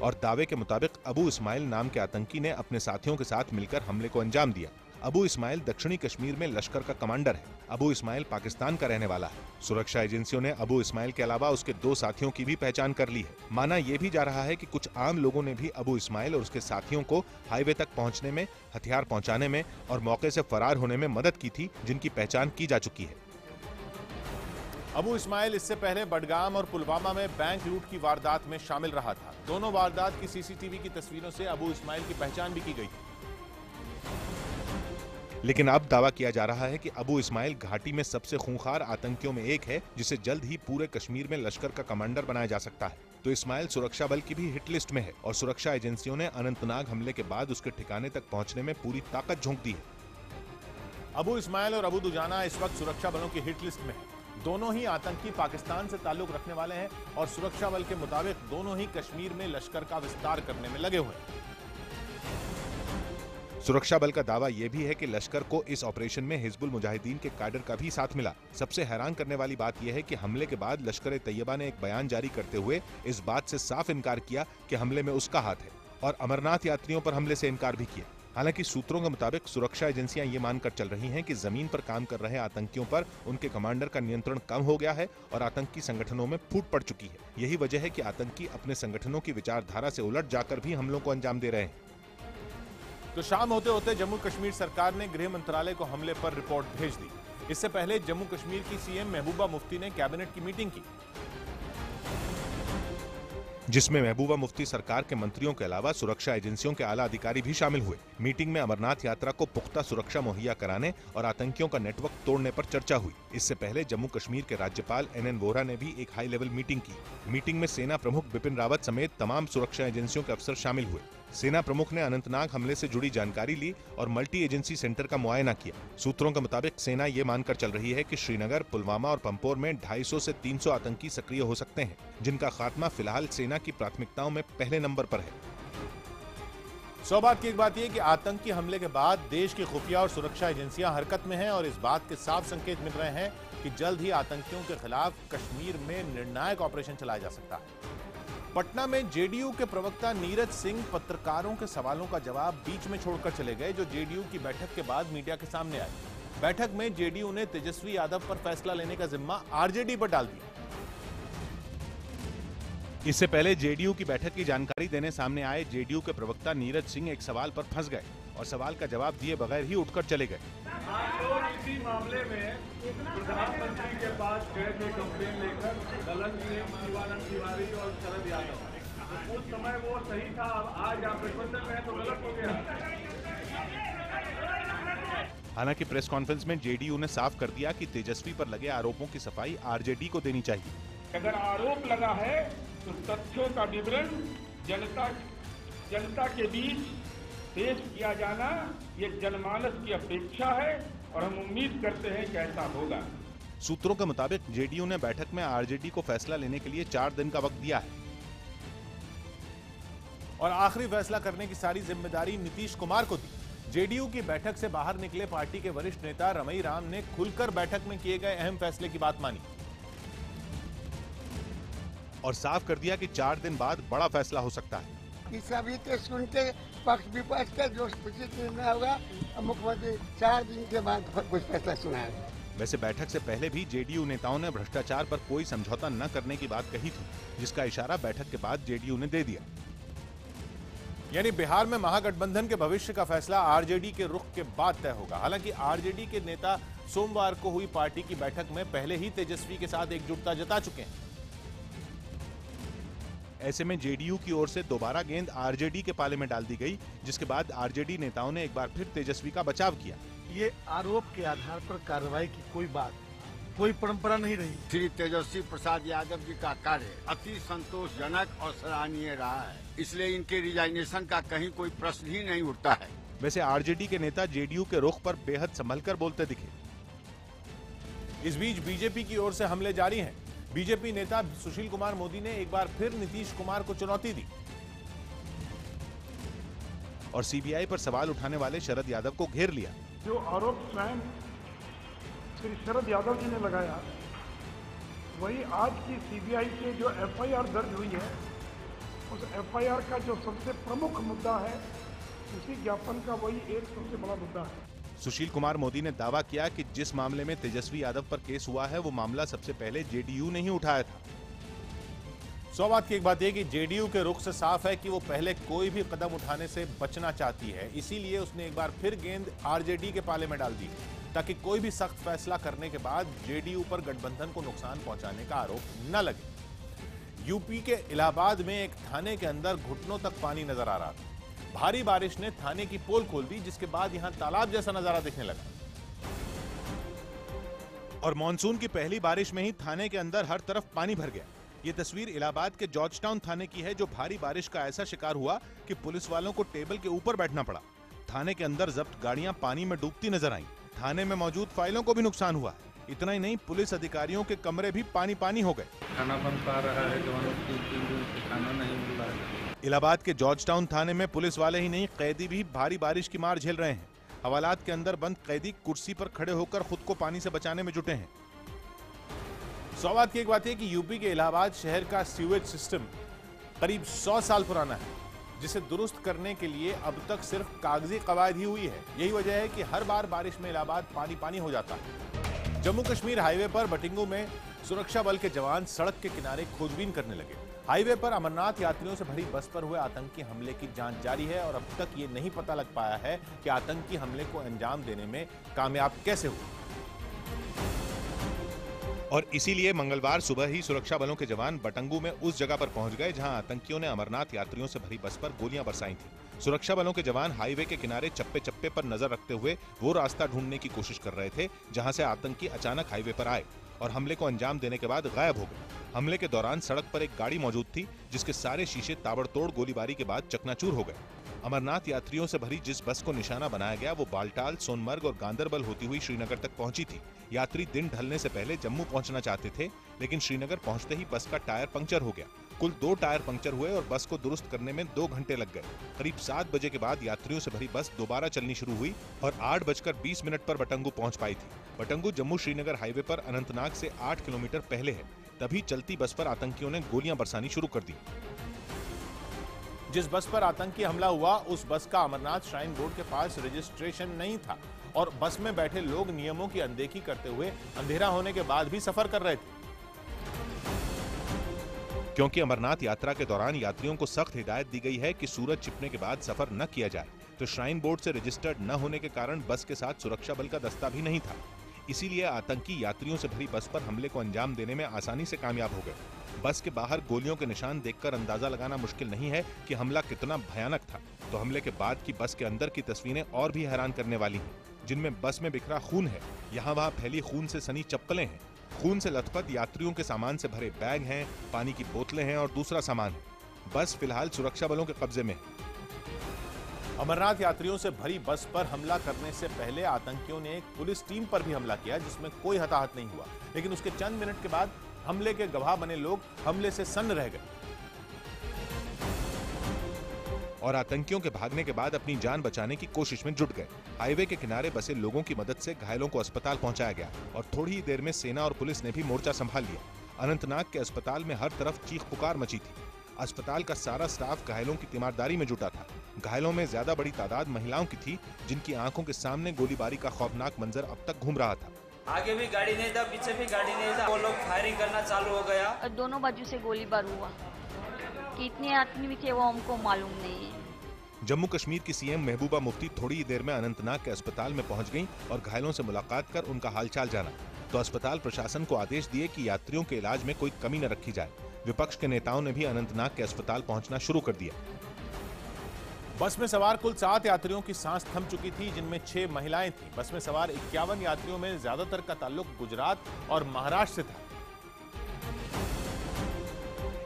और दावे के मुताबिक अबू इस्माइल नाम के आतंकी ने अपने साथियों के साथ मिलकर हमले को अंजाम दिया। अबू इस्माइल दक्षिणी कश्मीर में लश्कर का कमांडर है। अबू इस्माइल पाकिस्तान का रहने वाला है। सुरक्षा एजेंसियों ने अबू इस्माइल के अलावा उसके 2 साथियों की भी पहचान कर ली है। माना यह भी जा रहा है कि कुछ आम लोगों ने भी अबू इस्माइल और उसके साथियों को हाईवे तक पहुंचने में, हथियार पहुंचाने में और मौके से फरार होने में मदद की थी, जिनकी पहचान की जा चुकी है। अबू इस्माइल इससे पहले बडगाम और पुलवामा में बैंक लूट की वारदात में शामिल रहा था। दोनों वारदात की सीसीटीवी की तस्वीरों से अबू इस्माइल की पहचान भी की गई। लेकिन अब दावा किया जा रहा है कि अबू इस्माइल घाटी में सबसे खूंखार आतंकियों में एक है, जिसे जल्द ही पूरे कश्मीर में लश्कर का कमांडर बनाया जा सकता है। तो इस्माइल सुरक्षा बल की भी हिट लिस्ट में है और सुरक्षा एजेंसियों ने अनंतनाग हमले के बाद उसके ठिकाने तक पहुंचने में पूरी ताकत झोंक दी है। अबू इस्माइल और अबू दुजाना इस वक्त सुरक्षा बलों की हिट लिस्ट में है। दोनों ही आतंकी पाकिस्तान से ताल्लुक रखने वाले हैं और सुरक्षा बल के मुताबिक दोनों ही कश्मीर में लश्कर का विस्तार करने में लगे हुए हैं। सुरक्षा बल का दावा यह भी है कि लश्कर को इस ऑपरेशन में हिजबुल मुजाहिदीन के कैडर का भी साथ मिला। सबसे हैरान करने वाली बात यह है कि हमले के बाद लश्कर तैयबा ने एक बयान जारी करते हुए इस बात से साफ इनकार किया कि हमले में उसका हाथ है और अमरनाथ यात्रियों पर हमले से इनकार भी किया। हालांकि सूत्रों के मुताबिक सुरक्षा एजेंसियां ये मानकर चल रही हैं कि जमीन पर काम कर रहे आतंकियों पर उनके कमांडर का नियंत्रण कम हो गया है और आतंकी संगठनों में फूट पड़ चुकी है। यही वजह है कि आतंकी अपने संगठनों की विचारधारा से उलट जाकर भी हमलों को अंजाम दे रहे हैं। तो शाम होते होते जम्मू कश्मीर सरकार ने गृह मंत्रालय को हमले पर रिपोर्ट भेज दी। इससे पहले जम्मू कश्मीर की सीएम महबूबा मुफ्ती ने कैबिनेट की मीटिंग की, जिसमें महबूबा मुफ्ती सरकार के मंत्रियों के अलावा सुरक्षा एजेंसियों के आला अधिकारी भी शामिल हुए। मीटिंग में अमरनाथ यात्रा को पुख्ता सुरक्षा मुहैया कराने और आतंकियों का नेटवर्क तोड़ने पर चर्चा हुई। इससे पहले जम्मू कश्मीर के राज्यपाल NN वोहरा ने भी एक हाई लेवल मीटिंग की। मीटिंग में सेना प्रमुख बिपिन रावत समेत तमाम सुरक्षा एजेंसियों के अफसर शामिल हुए। सेना प्रमुख ने अनंतनाग हमले से जुड़ी जानकारी ली और मल्टी एजेंसी सेंटर का मुआयना किया। सूत्रों के मुताबिक सेना ये मानकर चल रही है कि श्रीनगर, पुलवामा और पंपोर में 250 से 300 आतंकी सक्रिय हो सकते हैं, जिनका खात्मा फिलहाल सेना की प्राथमिकताओं में पहले नंबर पर है। सौभाग्य की एक बात यह कि आतंकी हमले के बाद देश की खुफिया और सुरक्षा एजेंसियां हरकत में हैं और इस बात के साफ संकेत मिल रहे हैं कि जल्द ही आतंकियों के खिलाफ कश्मीर में निर्णायक ऑपरेशन चलाया जा सकता है। पटना में जेडीयू के प्रवक्ता नीरज सिंह पत्रकारों के सवालों का जवाब बीच में छोड़कर चले गए, जो जेडीयू की बैठक के बाद मीडिया के सामने आए। बैठक में जेडीयू ने तेजस्वी यादव पर फैसला लेने का जिम्मा आरजेडी पर डाल दिया। इससे पहले जेडीयू की बैठक की जानकारी देने सामने आए जेडीयू के प्रवक्ता नीरज सिंह एक सवाल पर फंस गए और सवाल का जवाब दिए बगैर ही उठकर चले गए। इसी मामले में प्रधानमंत्री के पास गए थे कंप्लेन लेकर दलन सिंह, शिवानंद तिवारी और शरद यादव। उस समय वो सही था, आज आप गठबंधन में है तो गलत हो गया। हालांकि प्रेस कॉन्फ्रेंस में जेडीयू ने साफ कर दिया कि तेजस्वी पर लगे आरोपों की सफाई आरजेडी को देनी चाहिए। अगर आरोप लगा है तो तथ्यों का विवरण जनता के बीच पेश किया जाना ये जनमानस की अपेक्षा है और हम उम्मीद करते हैं कि ऐसा होगा। सूत्रों के मुताबिक जेडीयू ने बैठक में आरजेडी को फैसला लेने के लिए 4 दिन का वक्त दिया है और आखिरी फैसला करने की सारी जिम्मेदारी नीतीश कुमार को दी। जेडीयू की बैठक से बाहर निकले पार्टी के वरिष्ठ नेता रमई राम ने खुलकर बैठक में किए गए अहम फैसले की बात मानी और साफ कर दिया कि 4 दिन बाद बड़ा फैसला हो सकता है। इस सभी के सुन के पक्ष विपक्ष का जो उचित निर्णय होगा, मुख्यमंत्री 4 दिन के बाद कुछ फैसला सुनाएगा। वैसे बैठक से पहले भी जेडीयू नेताओं ने भ्रष्टाचार पर कोई समझौता न करने की बात कही थी, जिसका इशारा बैठक के बाद जेडीयू ने दे दिया। यानी बिहार में महागठबंधन के भविष्य का फैसला आरजेडी के रुख के बाद तय होगा। हालांकि आरजेडी के नेता सोमवार को हुई पार्टी की बैठक में पहले ही तेजस्वी के साथ एकजुटता जता चुके हैं। ऐसे में जेडीयू की ओर से दोबारा गेंद आरजेडी के पाले में डाल दी गई, जिसके बाद आरजेडी नेताओं ने एक बार फिर तेजस्वी का बचाव किया। ये आरोप के आधार पर कार्रवाई की कोई परंपरा नहीं रही। श्री तेजस्वी प्रसाद यादव जी का कार्य अति संतोषजनक और सराहनीय रहा है, इसलिए इनके रिजाइनेशन का कहीं कोई प्रश्न ही नहीं उठता है। वैसे आरजेडी के नेता जेडीयू के रुख पर बेहद संभलकर बोलते दिखे। इस बीच बीजेपी की ओर से हमले जारी हैं। बीजेपी नेता सुशील कुमार मोदी ने एक बार फिर नीतीश कुमार को चुनौती दी और सीबीआई पर सवाल उठाने वाले शरद यादव को घेर लिया। जो आरोप स्वयं श्री शरद यादव जी ने लगाया, वही आज की सीबीआई के जो एफआईआर दर्ज हुई है, उस एफआईआर का जो सबसे प्रमुख मुद्दा है, उसी ज्ञापन का वही एक सबसे बड़ा मुद्दा है। सुशील कुमार मोदी ने दावा किया कि जिस मामले में तेजस्वी यादव पर केस हुआ है, वो मामला सबसे पहले जेडीयू ने ही उठाया था। 100 बात की एक बात यह कि जेडीयू के रुख से साफ है कि वो पहले कोई भी कदम उठाने से बचना चाहती है, इसीलिए उसने एक बार फिर गेंद आरजेडी के पाले में डाल दी, ताकि कोई भी सख्त फैसला करने के बाद जेडीयू पर गठबंधन को नुकसान पहुंचाने का आरोप न लगे। यूपी के इलाहाबाद में एक थाने के अंदर घुटनों तक पानी नजर आ रहा था। भारी बारिश ने थाने की पोल खोल दी, जिसके बाद यहां तालाब जैसा नजारा दिखने लगा। और मानसून की पहली बारिश में ही थाने के अंदर हर तरफ पानी भर गया। ये तस्वीर इलाहाबाद के जॉर्ज टाउन थाने की है, जो भारी बारिश का ऐसा शिकार हुआ कि पुलिस वालों को टेबल के ऊपर बैठना पड़ा। थाने के अंदर जब्त गाड़ियां पानी में डूबती नजर आईं। थाने में मौजूद फाइलों को भी नुकसान हुआ। इतना ही नहीं, पुलिस अधिकारियों के कमरे भी पानी पानी हो गए। खाना बन पा रहा है, 2-3 दिन से खाना नहीं मिल रहा है। इलाहाबाद के जॉर्ज टाउन थाने में पुलिस वाले ही नहीं, कैदी भी भारी बारिश की मार झेल रहे हैं। हवालात के अंदर बंद कैदी कुर्सी पर खड़े होकर खुद को पानी से बचाने में जुटे हैं। 100 बात की एक बात है कि यूपी के इलाहाबाद शहर का सीवेज सिस्टम करीब 100 साल पुराना है, जिसे दुरुस्त करने के लिए अब तक सिर्फ कागजी कवायद ही हुई है। यही वजह है कि हर बार बारिश में इलाहाबाद पानी पानी हो जाता है। जम्मू कश्मीर हाईवे पर बटिंगू में सुरक्षा बल के जवान सड़क के किनारे खोजबीन करने लगे। हाईवे पर अमरनाथ यात्रियों से भरी बस पर हुए आतंकी हमले की जांच जारी है और अब तक ये नहीं पता लग पाया है कि आतंकी हमले को अंजाम देने में कामयाब कैसे हुए। और इसीलिए मंगलवार सुबह ही सुरक्षा बलों के जवान बटंगू में उस जगह पर पहुंच गए जहां आतंकियों ने अमरनाथ यात्रियों से भरी बस पर गोलियां बरसाई थी। सुरक्षा बलों के जवान हाईवे के किनारे चप्पे चप्पे पर नजर रखते हुए वो रास्ता ढूंढने की कोशिश कर रहे थे जहां से आतंकी अचानक हाईवे पर आए और हमले को अंजाम देने के बाद गायब हो गए। हमले के दौरान सड़क पर एक गाड़ी मौजूद थी, जिसके सारे शीशे ताबड़तोड़ गोलीबारी के बाद चकनाचूर हो गए। अमरनाथ यात्रियों से भरी जिस बस को निशाना बनाया गया, वो बालटाल, सोनमर्ग और गांदरबल होती हुई श्रीनगर तक पहुंची थी। यात्री दिन ढलने से पहले जम्मू पहुंचना चाहते थे, लेकिन श्रीनगर पहुंचते ही बस का टायर पंक्चर हो गया। कुल 2 टायर पंक्चर हुए और बस को दुरुस्त करने में 2 घंटे लग गए। करीब 7 बजे के बाद यात्रियों से भरी बस दोबारा चलनी शुरू हुई और 8:20 पर बटंगू पहुंच पाई थी। बटंगू जम्मू श्रीनगर हाईवे पर अनंतनाग से 8 किलोमीटर पहले है। तभी चलती बस पर आतंकियों ने गोलियां बरसानी शुरू कर दी। जिस बस पर आतंकी हमला हुआ, उस बस का अमरनाथ श्राइन बोर्ड के पास रजिस्ट्रेशन नहीं था और बस में बैठे लोग नियमों की अनदेखी करते हुए अंधेरा होने के बाद भी सफर कर रहे थे। क्योंकि अमरनाथ यात्रा के दौरान यात्रियों को सख्त हिदायत दी गई है कि सूरज छिपने के बाद सफर न किया जाए, तो श्राइन बोर्ड से रजिस्टर्ड न होने के कारण बस के साथ सुरक्षा बल का दस्ता भी नहीं था। इसीलिए आतंकी यात्रियों से भरी बस पर हमले को अंजाम देने में आसानी से कामयाब हो गए। बस के बाहर गोलियों के निशान देखकर अंदाजा लगाना मुश्किल नहीं है कि हमला कितना भयानक था। तो हमले के बाद की बस के अंदर की तस्वीरें और भी हैरान करने वाली हैं, जिनमें बस में बिखरा खून है, यहाँ वहाँ फैली खून से सनी चप्पलें हैं, खून से लथपथ यात्रियों के सामान से भरे बैग हैं, पानी की बोतलें हैं और दूसरा सामान है। बस फिलहाल सुरक्षा बलों के कब्जे में है। अमरनाथ यात्रियों से भरी बस पर हमला करने से पहले आतंकियों ने एक पुलिस टीम पर भी हमला किया, जिसमें कोई हताहत नहीं हुआ, लेकिन उसके चंद मिनट के बाद हमले के गवाह बने लोग हमले से सन्न रह गए और आतंकियों के भागने के बाद अपनी जान बचाने की कोशिश में जुट गए। हाईवे के किनारे बसे लोगों की मदद से घायलों को अस्पताल पहुंचाया गया और थोड़ी ही देर में सेना और पुलिस ने भी मोर्चा संभाल लिया। अनंतनाग के अस्पताल में हर तरफ चीख पुकार मची थी। अस्पताल का सारा स्टाफ घायलों की तीमारदारी में जुटा था। घायलों में ज्यादा बड़ी तादाद महिलाओं की थी, जिनकी आंखों के सामने गोलीबारी का खौफनाक मंजर अब तक घूम रहा था। आगे भी गाड़ी नहीं था, पीछे भी गाड़ी नहीं था, वो लोग फायरिंग करना चालू हो गया। दोनों बाजू से गोलीबार हुआ। कितने आदमी थे वो हमको मालूम नहीं है। जम्मू कश्मीर की सीएम महबूबा मुफ्ती थोड़ी ही देर में अनंतनाग के अस्पताल में पहुंच गईं और घायलों से मुलाकात कर उनका हालचाल जाना। तो अस्पताल प्रशासन को आदेश दिए कि यात्रियों के इलाज में कोई कमी न रखी जाए। विपक्ष के नेताओं ने भी अनंतनाग के अस्पताल पहुंचना शुरू कर दिया। बस में सवार कुल 7 यात्रियों की सांस थम चुकी थी, जिनमें 6 महिलाएं थीं। बस में सवार 51 यात्रियों में ज्यादातर का ताल्लुक गुजरात और महाराष्ट्र से था।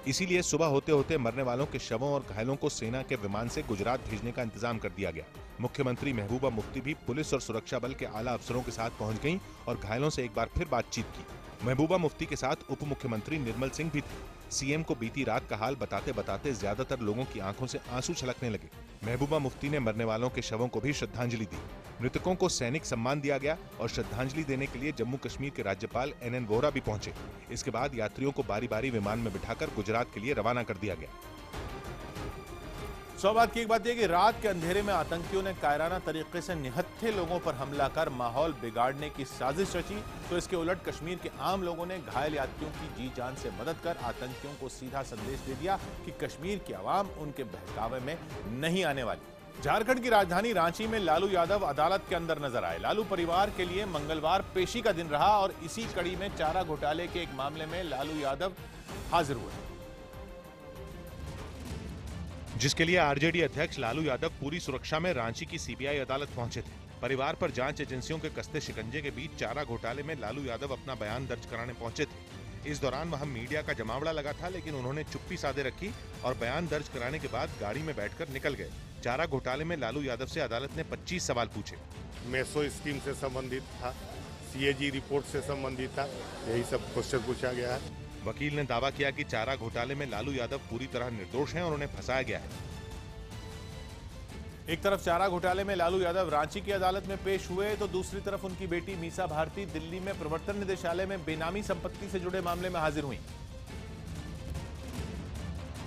इसीलिए सुबह होते होते मरने वालों के शवों और घायलों को सेना के विमान से गुजरात भेजने का इंतजाम कर दिया गया। मुख्यमंत्री महबूबा मुफ्ती भी पुलिस और सुरक्षा बल के आला अफसरों के साथ पहुंच गईं और घायलों से एक बार फिर बातचीत की। महबूबा मुफ्ती के साथ उप मुख्यमंत्री निर्मल सिंह भी थे। सीएम को बीती रात का हाल बताते बताते ज्यादातर लोगों की आंखों से आंसू छलकने लगे। महबूबा मुफ्ती ने मरने वालों के शवों को भी श्रद्धांजलि दी। मृतकों को सैनिक सम्मान दिया गया और श्रद्धांजलि देने के लिए जम्मू कश्मीर के राज्यपाल NN वोहरा भी पहुंचे। इसके बाद यात्रियों को बारी बारी विमान में बिठाकर गुजरात के लिए रवाना कर दिया गया। सौभाग्य की एक बात यह कि रात के अंधेरे में आतंकियों ने कायराना तरीके से निहत्थे लोगों पर हमला कर माहौल बिगाड़ने की साजिश रची, तो इसके उलट कश्मीर के आम लोगों ने घायल यात्रियों की जी जान से मदद कर आतंकियों को सीधा संदेश दे दिया कि कश्मीर की आवाम उनके बहकावे में नहीं आने वाली। झारखंड की राजधानी रांची में लालू यादव अदालत के अंदर नजर आए। लालू परिवार के लिए मंगलवार पेशी का दिन रहा और इसी कड़ी में चारा घोटाले के एक मामले में लालू यादव हाजिर हुए, जिसके लिए आरजेडी अध्यक्ष लालू यादव पूरी सुरक्षा में रांची की सीबीआई अदालत पहुंचे थे। परिवार पर जांच एजेंसियों के कस्ते शिकंजे के बीच चारा घोटाले में लालू यादव अपना बयान दर्ज कराने पहुंचे थे। इस दौरान वहां मीडिया का जमावड़ा लगा था, लेकिन उन्होंने चुप्पी साधे रखी और बयान दर्ज कराने के बाद गाड़ी में बैठकर निकल गए। चारा घोटाले में लालू यादव से अदालत ने 25 सवाल पूछे। मेसो स्कीम से संबंधित था, CAG रिपोर्ट से संबंधित था, यही सब क्वेश्चन पूछा गया है। वकील ने दावा किया कि चारा घोटाले में लालू यादव पूरी तरह निर्दोष हैं और उन्हें फंसाया गया है। एक तरफ चारा घोटाले में लालू यादव रांची की अदालत में पेश हुए, तो दूसरी तरफ उनकी बेटी मीसा भारती दिल्ली में प्रवर्तन निदेशालय में बेनामी संपत्ति से जुड़े मामले में हाजिर हुई।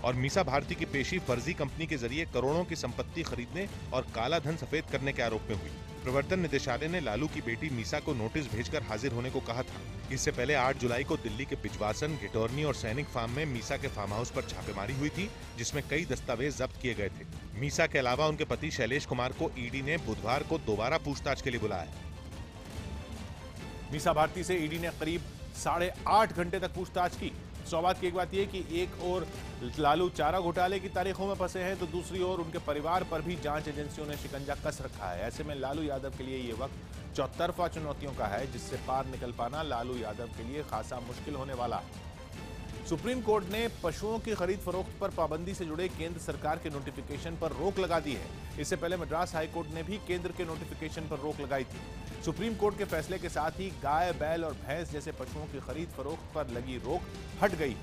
और मीसा भारती की पेशी फर्जी कंपनी के जरिए करोड़ों की संपत्ति खरीदने और काला धन सफेद करने के आरोप में हुई। प्रवर्तन निदेशालय ने लालू की बेटी मीसा को नोटिस भेजकर हाजिर होने को कहा था। इससे पहले 8 जुलाई को दिल्ली के बिजवासन, गिटौरनी और सैनिक फार्म में मीसा के फार्म हाउस पर छापेमारी हुई थी, जिसमें कई दस्तावेज जब्त किए गए थे। मीसा के अलावा उनके पति शैलेश कुमार को ईडी ने बुधवार को दोबारा पूछताछ के लिए बुलाया। मीसा भारती से ईडी ने करीब 8.5 घंटे तक पूछताछ की। सौभाग्य की एक बात यह कि एक और लालू चारा घोटाले की तारीखों में फंसे हैं, तो दूसरी ओर उनके परिवार पर भी जांच एजेंसियों ने शिकंजा कस रखा है। ऐसे में लालू यादव के लिए ये वक्त चौतरफा चुनौतियों का है, जिससे पार निकल पाना लालू यादव के लिए खासा मुश्किल होने वाला है। सुप्रीम कोर्ट ने पशुओं की खरीद फरोख्त पर पाबंदी से जुड़े केंद्र सरकार के नोटिफिकेशन पर रोक लगा दी है। इससे पहले मद्रास हाईकोर्ट ने भी केंद्र के नोटिफिकेशन पर रोक लगाई थी। सुप्रीम कोर्ट के फैसले के साथ ही गाय, बैल और भैंस जैसे पशुओं की खरीद फरोख्त पर लगी रोक हट गई।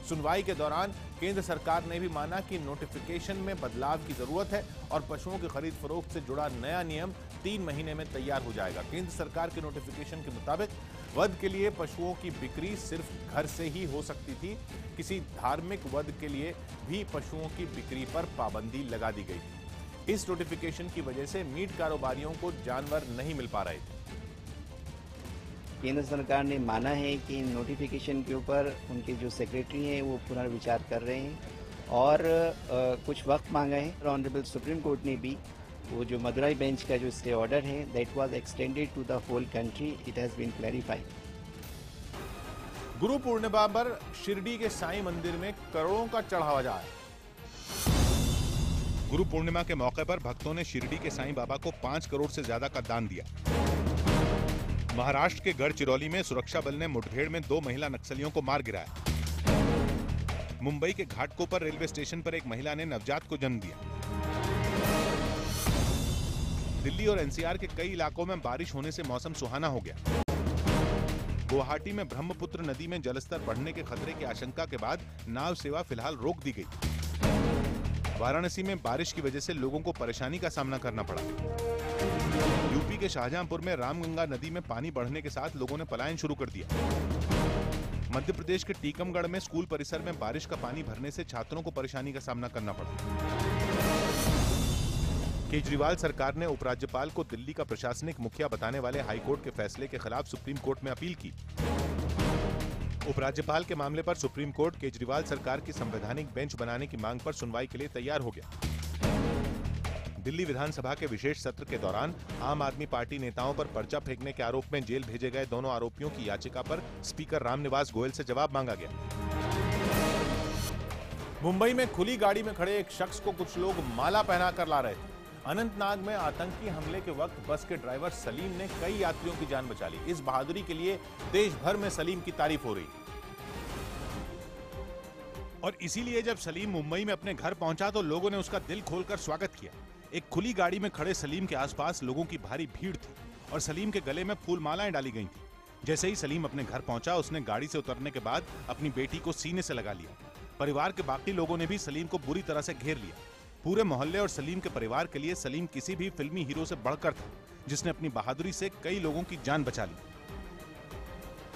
सुनवाई के दौरान केंद्र सरकार ने भी माना कि नोटिफिकेशन में बदलाव की जरूरत है और पशुओं की खरीद फरोख्त से जुड़ा नया नियम 3 महीने में तैयार हो जाएगा। केंद्र सरकार के नोटिफिकेशन के मुताबिक वध के लिए पशुओं की बिक्री सिर्फ घर से ही हो सकती थी। किसी धार्मिक वध के लिए भी पशुओं की बिक्री पर पाबंदी लगा दी गई थी। इस नोटिफिकेशन की वजह से मीट कारोबारियों को जानवर नहीं मिल पा रहे थे। केंद्र सरकार ने माना है कि नोटिफिकेशन के ऊपर उनके जो सेक्रेटरी हैं वो पुनर्विचार कर रहे हैं और कुछ वक्त मांगा है। ऑनरेबल सुप्रीम कोर्ट ने भी वो जो मदुराई बेंच का जो स्टे ऑर्डर है that was extended to the whole country, it has been clarified. Guru Purnima पर शिरडी के साईं मंदिर में करोड़ों का चढ़ावा जाए। गुरु पूर्णिमा के मौके पर भक्तों ने शिरडी के साईं बाबा को 5 करोड़ से ज्यादा का दान दिया। महाराष्ट्र के गढ़चिरौली में सुरक्षा बल ने मुठभेड़ में 2 महिला नक्सलियों को मार गिराया। मुंबई के घाटकोपर रेलवे स्टेशन पर एक महिला ने नवजात को जन्म दिया। दिल्ली और एनसीआर के कई इलाकों में बारिश होने से मौसम सुहाना हो गया। गुवाहाटी में ब्रह्मपुत्र नदी में जलस्तर बढ़ने के खतरे की आशंका के बाद नाव सेवा फिलहाल रोक दी गई। वाराणसी में बारिश की वजह से लोगों को परेशानी का सामना करना पड़ा। यूपी के शाहजहांपुर में रामगंगा नदी में पानी बढ़ने के साथ लोगों ने पलायन शुरू कर दिया। मध्य प्रदेश के टीकमगढ़ में स्कूल परिसर में बारिश का पानी भरने से छात्रों को परेशानी का सामना करना पड़ा। केजरीवाल सरकार ने उपराज्यपाल को दिल्ली का प्रशासनिक मुखिया बताने वाले हाईकोर्ट के फैसले के खिलाफ सुप्रीम कोर्ट में अपील की। उपराज्यपाल के मामले पर सुप्रीम कोर्ट केजरीवाल सरकार की संवैधानिक बेंच बनाने की मांग पर सुनवाई के लिए तैयार हो गया। दिल्ली विधानसभा के विशेष सत्र के दौरान आम आदमी पार्टी नेताओं पर पर्चा फेंकने के आरोप में जेल भेजे गए दोनों आरोपियों की याचिका पर स्पीकर रामनिवास गोयल से जवाब मांगा गया। मुंबई में खुली गाड़ी में खड़े एक शख्स को कुछ लोग माला पहनाकर ला रहे थे। अनंतनाग में आतंकी हमले के वक्त बस के ड्राइवर सलीम ने कई यात्रियों की जान बचा ली। इस बहादुरी के लिए देश भर में सलीम की तारीफ हो रही। और इसीलिए जब सलीम मुंबई में अपने घर पहुंचा तो लोगों ने उसका दिल खोलकर स्वागत किया। एक खुली गाड़ी में खड़े सलीम के आसपास लोगों की भारी भीड़ थी और सलीम के गले में फूल मालाएं डाली गई थी। जैसे ही सलीम अपने घर पहुंचा, उसने गाड़ी से उतरने के बाद अपनी बेटी को सीने से लगा लिया। परिवार के बाकी लोगों ने भी सलीम को बुरी तरह से घेर लिया। पूरे मोहल्ले और सलीम के परिवार के लिए सलीम किसी भी फिल्मी हीरो से बढ़कर था, जिसने अपनी बहादुरी से कई लोगों की जान बचा ली।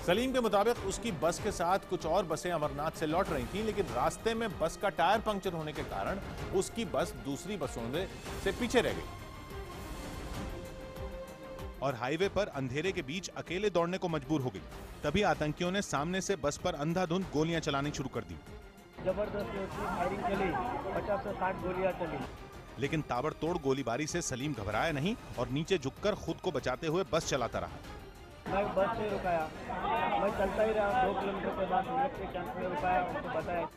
सलीम के मुताबिक उसकी बस के साथ कुछ और बसें अमरनाथ से लौट रही थीं, लेकिन रास्ते में बस का टायर पंक्चर होने के कारण उसकी बस दूसरी बसों से पीछे रह गई और हाईवे पर अंधेरे के बीच अकेले दौड़ने को मजबूर हो गई। तभी आतंकियों ने सामने से बस पर अंधाधुंध गोलियां चलानी शुरू कर दी। जबरदस्त फायरिंग चली, 50 से 60 गोलियां चली। लेकिन ताबड़तोड़ गोलीबारी से सलीम घबराया नहीं और नीचे झुककर खुद को बचाते हुए बस चलाता रहा। मैं बस से रुकाया, मैं चलता ही रहा। 2 किलोमीटर के बाद बुलेट के कैंप में रुकाया, उनको बताया।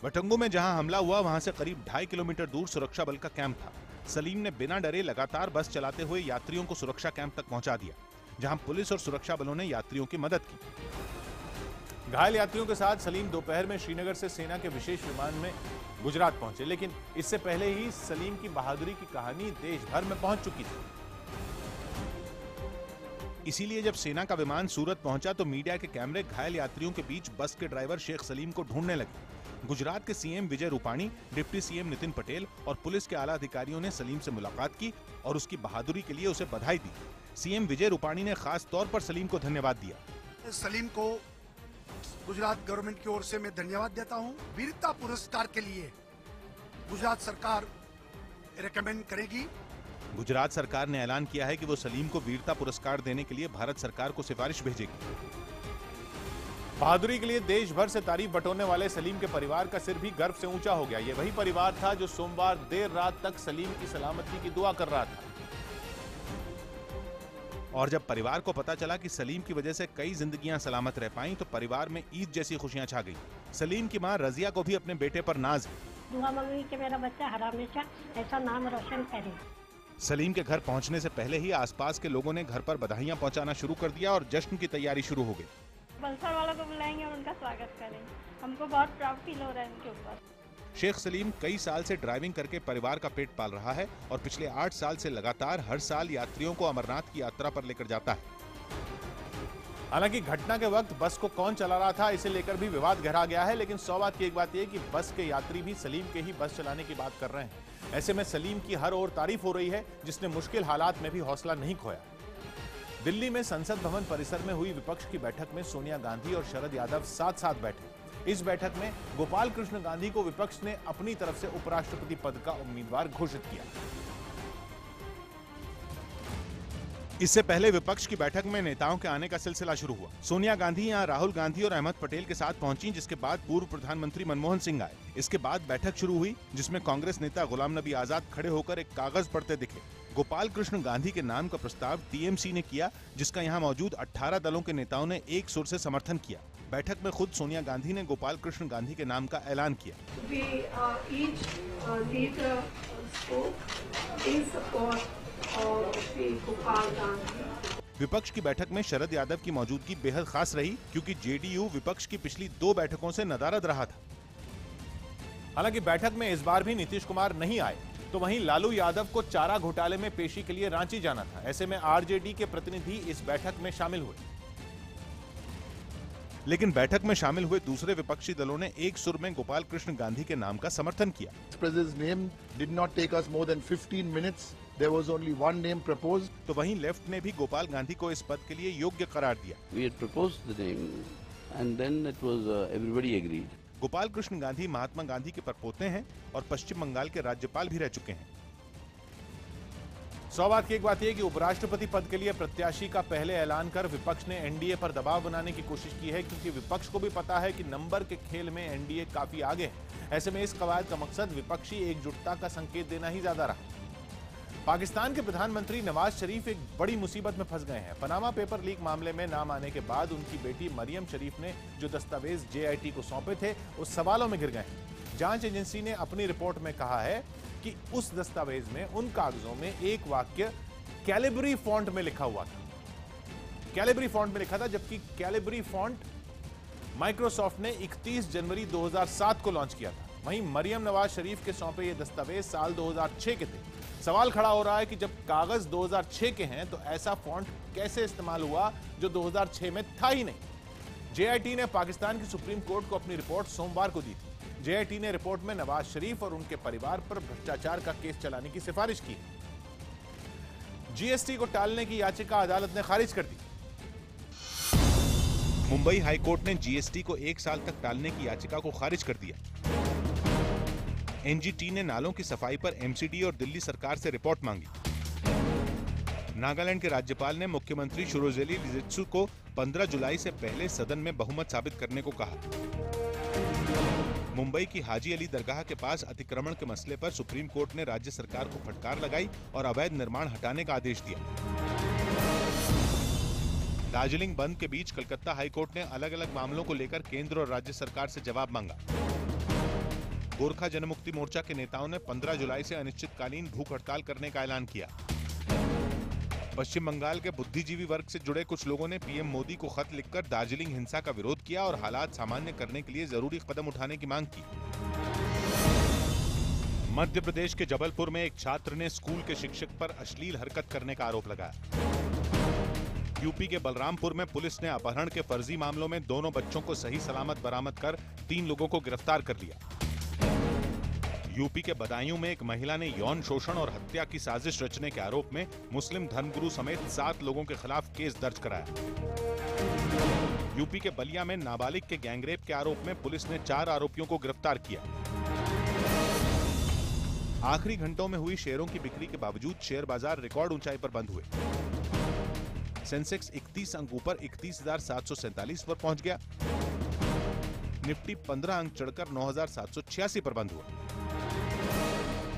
वटंगू में जहां हमला हुआ वहां से करीब 2.5 किलोमीटर दूर सुरक्षा बल का कैंप था। सलीम ने बिना डरे लगातार बस चलाते हुए यात्रियों को सुरक्षा कैंप तक पहुंचा दिया, जहां पुलिस और सुरक्षा बलों ने यात्रियों की मदद की। घायल यात्रियों के साथ सलीम दोपहर में श्रीनगर से सेना के विशेष विमान में गुजरात पहुंचे, लेकिन इससे पहले ही सलीम की बहादुरी की कहानी देश भर में पहुंच चुकी थी। इसीलिए जब सेना का विमान सूरत पहुंचा तो मीडिया के कैमरे घायल यात्रियों के बीच बस के ड्राइवर शेख सलीम को ढूंढने लगे। गुजरात के CM Vijay Rupani, deputy CM Nitin Patel और पुलिस के आला अधिकारियों ने सलीम से मुलाकात की और उसकी बहादुरी के लिए उसे बधाई दी। सीएम विजय रूपाणी ने खास तौर पर सलीम को धन्यवाद दिया। सलीम को गुजरात गवर्नमेंट की ओर से मैं धन्यवाद देता हूं। वीरता पुरस्कार के लिए गुजरात सरकार रेकमेंड करेगी। गुजरात सरकार ने ऐलान किया है कि वो सलीम को वीरता पुरस्कार देने के लिए भारत सरकार को सिफारिश भेजेगी। बहादुरी के लिए देश भर से तारीफ बटोरने वाले सलीम के परिवार का सिर भी गर्व से ऊंचा हो गया। ये वही परिवार था जो सोमवार देर रात तक सलीम की सलामती की दुआ कर रहा था। और जब परिवार को पता चला कि सलीम की वजह से कई जिंदगियां सलामत रह पाईं, तो परिवार में ईद जैसी खुशियां छा गई। सलीम की मां रजिया को भी अपने बेटे पर नाज है। दुआ मांगी कि मेरा बच्चा हमेशा ऐसा नाम रोशन करे। सलीम के घर पहुंचने से पहले ही आसपास के लोगों ने घर पर बधाइयां पहुंचाना शुरू कर दिया और जश्न की तैयारी शुरू हो गई। बलसर वालों को बुलाएंगे और उनका स्वागत करेंगे। हमको बहुत प्राउड फील हो रहा है उनके ऊपर। शेख सलीम कई साल से ड्राइविंग करके परिवार का पेट पाल रहा है और पिछले 8 साल से लगातार हर साल यात्रियों को अमरनाथ की यात्रा पर लेकर जाता है। हालांकि घटना के वक्त बस को कौन चला रहा था, इसे लेकर भी विवाद गहरा गया है, लेकिन सौभाग्य की एक बात यह कि बस के यात्री भी सलीम के ही बस चलाने की बात कर रहे हैं। ऐसे में सलीम की हर ओर तारीफ हो रही है, जिसने मुश्किल हालात में भी हौसला नहीं खोया। दिल्ली में संसद भवन परिसर में हुई विपक्ष की बैठक में सोनिया गांधी और शरद यादव साथ साथ बैठे। इस बैठक में गोपाल कृष्ण गांधी को विपक्ष ने अपनी तरफ से उपराष्ट्रपति पद का उम्मीदवार घोषित किया। इससे पहले विपक्ष की बैठक में नेताओं के आने का सिलसिला शुरू हुआ। सोनिया गांधी यहां राहुल गांधी और अहमद पटेल के साथ पहुंची, जिसके बाद पूर्व प्रधानमंत्री मनमोहन सिंह आए। इसके बाद बैठक शुरू हुई, जिसमें कांग्रेस नेता गुलाम नबी आजाद खड़े होकर एक कागज पढ़ते दिखे। गोपाल कृष्ण गांधी के नाम का प्रस्ताव टीएमसी ने किया, जिसका यहां मौजूद 18 दलों के नेताओं ने एक सुर से समर्थन किया। बैठक में खुद सोनिया गांधी ने गोपाल कृष्ण गांधी के नाम का ऐलान किया। विपक्ष की बैठक में शरद यादव की मौजूदगी बेहद खास रही, क्योंकि जेडीयू विपक्ष की पिछली 2 बैठकों से नदारद रहा था। हालांकि बैठक में इस बार भी नीतीश कुमार नहीं आए, तो वहीं लालू यादव को चारा घोटाले में पेशी के लिए रांची जाना था। ऐसे में आरजेडी के प्रतिनिधि इस बैठक में शामिल हुए, लेकिन बैठक में शामिल हुए दूसरे विपक्षी दलों ने एक सुर में गोपाल कृष्ण गांधी के नाम का समर्थन किया। There was only one name proposed. तो वहीं लेफ्ट ने भी गोपाल गांधी को इस पद के लिए योग्य करार दिया। We had proposed the name, and then it was everybody agreed. Gopal Krishna Gandhi Mahatma Gandhi के परपोते हैं और पश्चिम बंगाल के राज्यपाल भी रह चुके हैं। सौभाग्य की एक बात यह कि उपराष्ट्रपति पद के लिए प्रत्याशी का पहले ऐलान कर विपक्ष ने एनडीए पर दबाव बनाने की कोशिश की है, क्योंकि विपक्ष को भी पता है कि नंबर के खेल में एनडीए काफी आगे है। ऐसे में इस कवायद का मकसद विपक्षी एकजुटता का संकेत देना ही ज्यादा रहा। पाकिस्तान के प्रधानमंत्री नवाज शरीफ एक बड़ी मुसीबत में फंस गए हैं। पनामा पेपर लीक मामले में नाम आने के बाद उनकी बेटी मरियम शरीफ ने जो दस्तावेज जेआईटी को सौंपे थे, उस सवालों में घिर गए हैं। जांच एजेंसी ने अपनी रिपोर्ट में कहा है कि उस दस्तावेज में उन कागजों में एक वाक्य कैलिब्री फॉन्ट में लिखा हुआ था। कैलिब्री फॉन्ट में लिखा था, जबकि कैलिब्री फॉन्ट माइक्रोसॉफ्ट ने 31 जनवरी 2007 को लॉन्च किया था। वहीं मरियम नवाज शरीफ के सौंपे ये दस्तावेज साल 2006 के थे। सवाल खड़ा हो रहा है कि जब कागज 2006 के हैं तो ऐसा फॉन्ट कैसे इस्तेमाल हुआ जो 2006 में था ही नहीं। जेआईटी ने पाकिस्तान की सुप्रीम कोर्ट को अपनी रिपोर्ट सोमवार को दी थी। जेआईटी ने रिपोर्ट में नवाज शरीफ और उनके परिवार पर भ्रष्टाचार का केस चलाने की सिफारिश की है। जीएसटी को टालने की याचिका अदालत ने खारिज कर दी। मुंबई हाईकोर्ट ने जीएसटी को 1 साल तक टालने की याचिका को खारिज कर दिया। एनजीटी ने नालों की सफाई पर एमसीडी और दिल्ली सरकार से रिपोर्ट मांगी। नागालैंड के राज्यपाल ने मुख्यमंत्री शिरोजेली लिजित्सु को 15 जुलाई से पहले सदन में बहुमत साबित करने को कहा। मुंबई की हाजी अली दरगाह के पास अतिक्रमण के मसले पर सुप्रीम कोर्ट ने राज्य सरकार को फटकार लगाई और अवैध निर्माण हटाने का आदेश दिया। दार्जिलिंग बंद के बीच कलकत्ता हाईकोर्ट ने अलग अलग मामलों को लेकर केंद्र और राज्य सरकार से जवाब मांगा। गोरखा जनमुक्ति मोर्चा के नेताओं ने 15 जुलाई से अनिश्चितकालीन भूख हड़ताल करने का ऐलान किया। पश्चिम बंगाल के बुद्धिजीवी वर्ग से जुड़े कुछ लोगों ने पीएम मोदी को खत लिखकर दार्जिलिंग हिंसा का विरोध किया और हालात सामान्य करने के लिए जरूरी कदम उठाने की मांग की। मध्य प्रदेश के जबलपुर में एक छात्र ने स्कूल के शिक्षक पर अश्लील हरकत करने का आरोप लगाया। यूपी के बलरामपुर में पुलिस ने अपहरण के फर्जी मामलों में दोनों बच्चों को सही सलामत बरामद कर 3 लोगों को गिरफ्तार कर लिया। यूपी के बदायूं में एक महिला ने यौन शोषण और हत्या की साजिश रचने के आरोप में मुस्लिम धर्मगुरु समेत 7 लोगों के खिलाफ केस दर्ज कराया। यूपी के बलिया में नाबालिग के गैंगरेप के आरोप में पुलिस ने 4 आरोपियों को गिरफ्तार किया। आखिरी घंटों में हुई शेयरों की बिक्री के बावजूद शेयर बाजार रिकॉर्ड ऊंचाई पर बंद हुए। सेंसेक्स 31 अंक ऊपर 31,747 पर पहुंच गया। निफ्टी 15 अंक चढ़कर 9,786 पर बंद हुआ।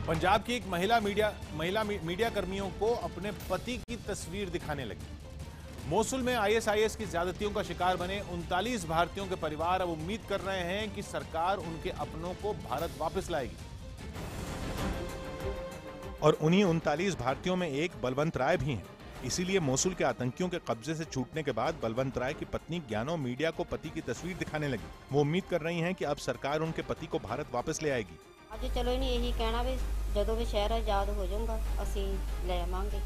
पंजाब की एक महिला मीडिया कर्मियों को अपने पति की तस्वीर दिखाने लगी। मोसुल में आईएसआईएस की ज्यादतियों का शिकार बने 39 भारतीयों के परिवार अब उम्मीद कर रहे हैं कि सरकार उनके अपनों को भारत वापस लाएगी। और उन्हीं 39 भारतीयों में एक बलवंत राय भी हैं। इसीलिए मोसुल के आतंकियों के कब्जे से छूटने के बाद बलवंत राय की पत्नी ज्ञानो मीडिया को पति की तस्वीर दिखाने लगी। वो उम्मीद कर रही हैं कि अब सरकार उनके पति को भारत वापस ले आएगी। ਅੱਜ ਚਲੋ ਇਹਨੇ ਇਹੀ ਕਹਿਣਾ ਵੀ ਜਦੋਂ ਵੀ ਸ਼ਹਿਰ ਆਜ਼ਾਦ ਹੋ ਜਾਊਗਾ ਅਸੀਂ ਲੈ ਆਵਾਂਗੇ।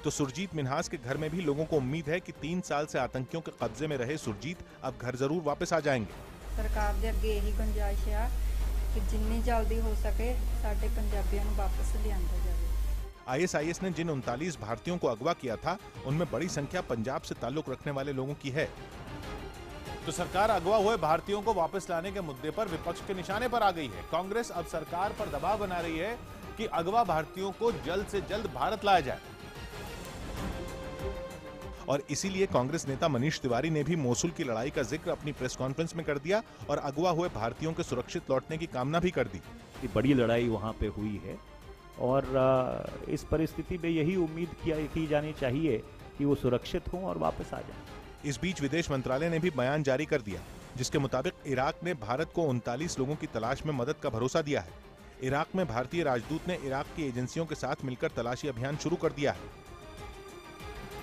तो सुरजीत मिन्हास के घर में भी लोगों को उम्मीद है कि 3 साल से आतंकियों के कब्जे में रहे सुरजीत अब घर जरूर वापस आ जाएंगे। सरकार ਦੇ ਅੱਗੇ ਇਹੀ ਗੁੰਜਾਇਸ਼ ਆ कि जिन्नी जल्दी हो सके ਸਾਡੇ ਪੰਜਾਬੀਆਂ ਨੂੰ ਵਾਪਸ ਲਿਆਂਦਾ ਜਾਵੇ। आईएसआईएस ने जिन 39 भारतीयों को अगवा किया था उनमें बड़ी संख्या पंजाब से ताल्लुक रखने वाले लोगों की है। तो सरकार अगवा हुए भारतीयों को वापस लाने के मुद्दे पर विपक्ष के निशाने पर आ गई है। कांग्रेस अब सरकार पर दबाव बना रही है कि अगवा भारतीयों को जल्द से जल्द भारत लाया जाए। और इसीलिए कांग्रेस नेता मनीष तिवारी ने भी मोसुल की लड़ाई का जिक्र अपनी प्रेस कॉन्फ्रेंस में कर दिया और अगवा हुए भारतीयों के सुरक्षित लौटने की कामना भी कर दी। बड़ी लड़ाई वहां पे हुई है और इस परिस्थिति में यही उम्मीद की जानी चाहिए कि वो सुरक्षित हों और वापस आ जाएं। इस बीच विदेश मंत्रालय ने भी बयान जारी कर दिया जिसके मुताबिक इराक ने भारत को 39 लोगों की तलाश में मदद का भरोसा दिया है। इराक में भारतीय राजदूत ने इराक की एजेंसियों के साथ मिलकर तलाशी अभियान शुरू कर दिया है।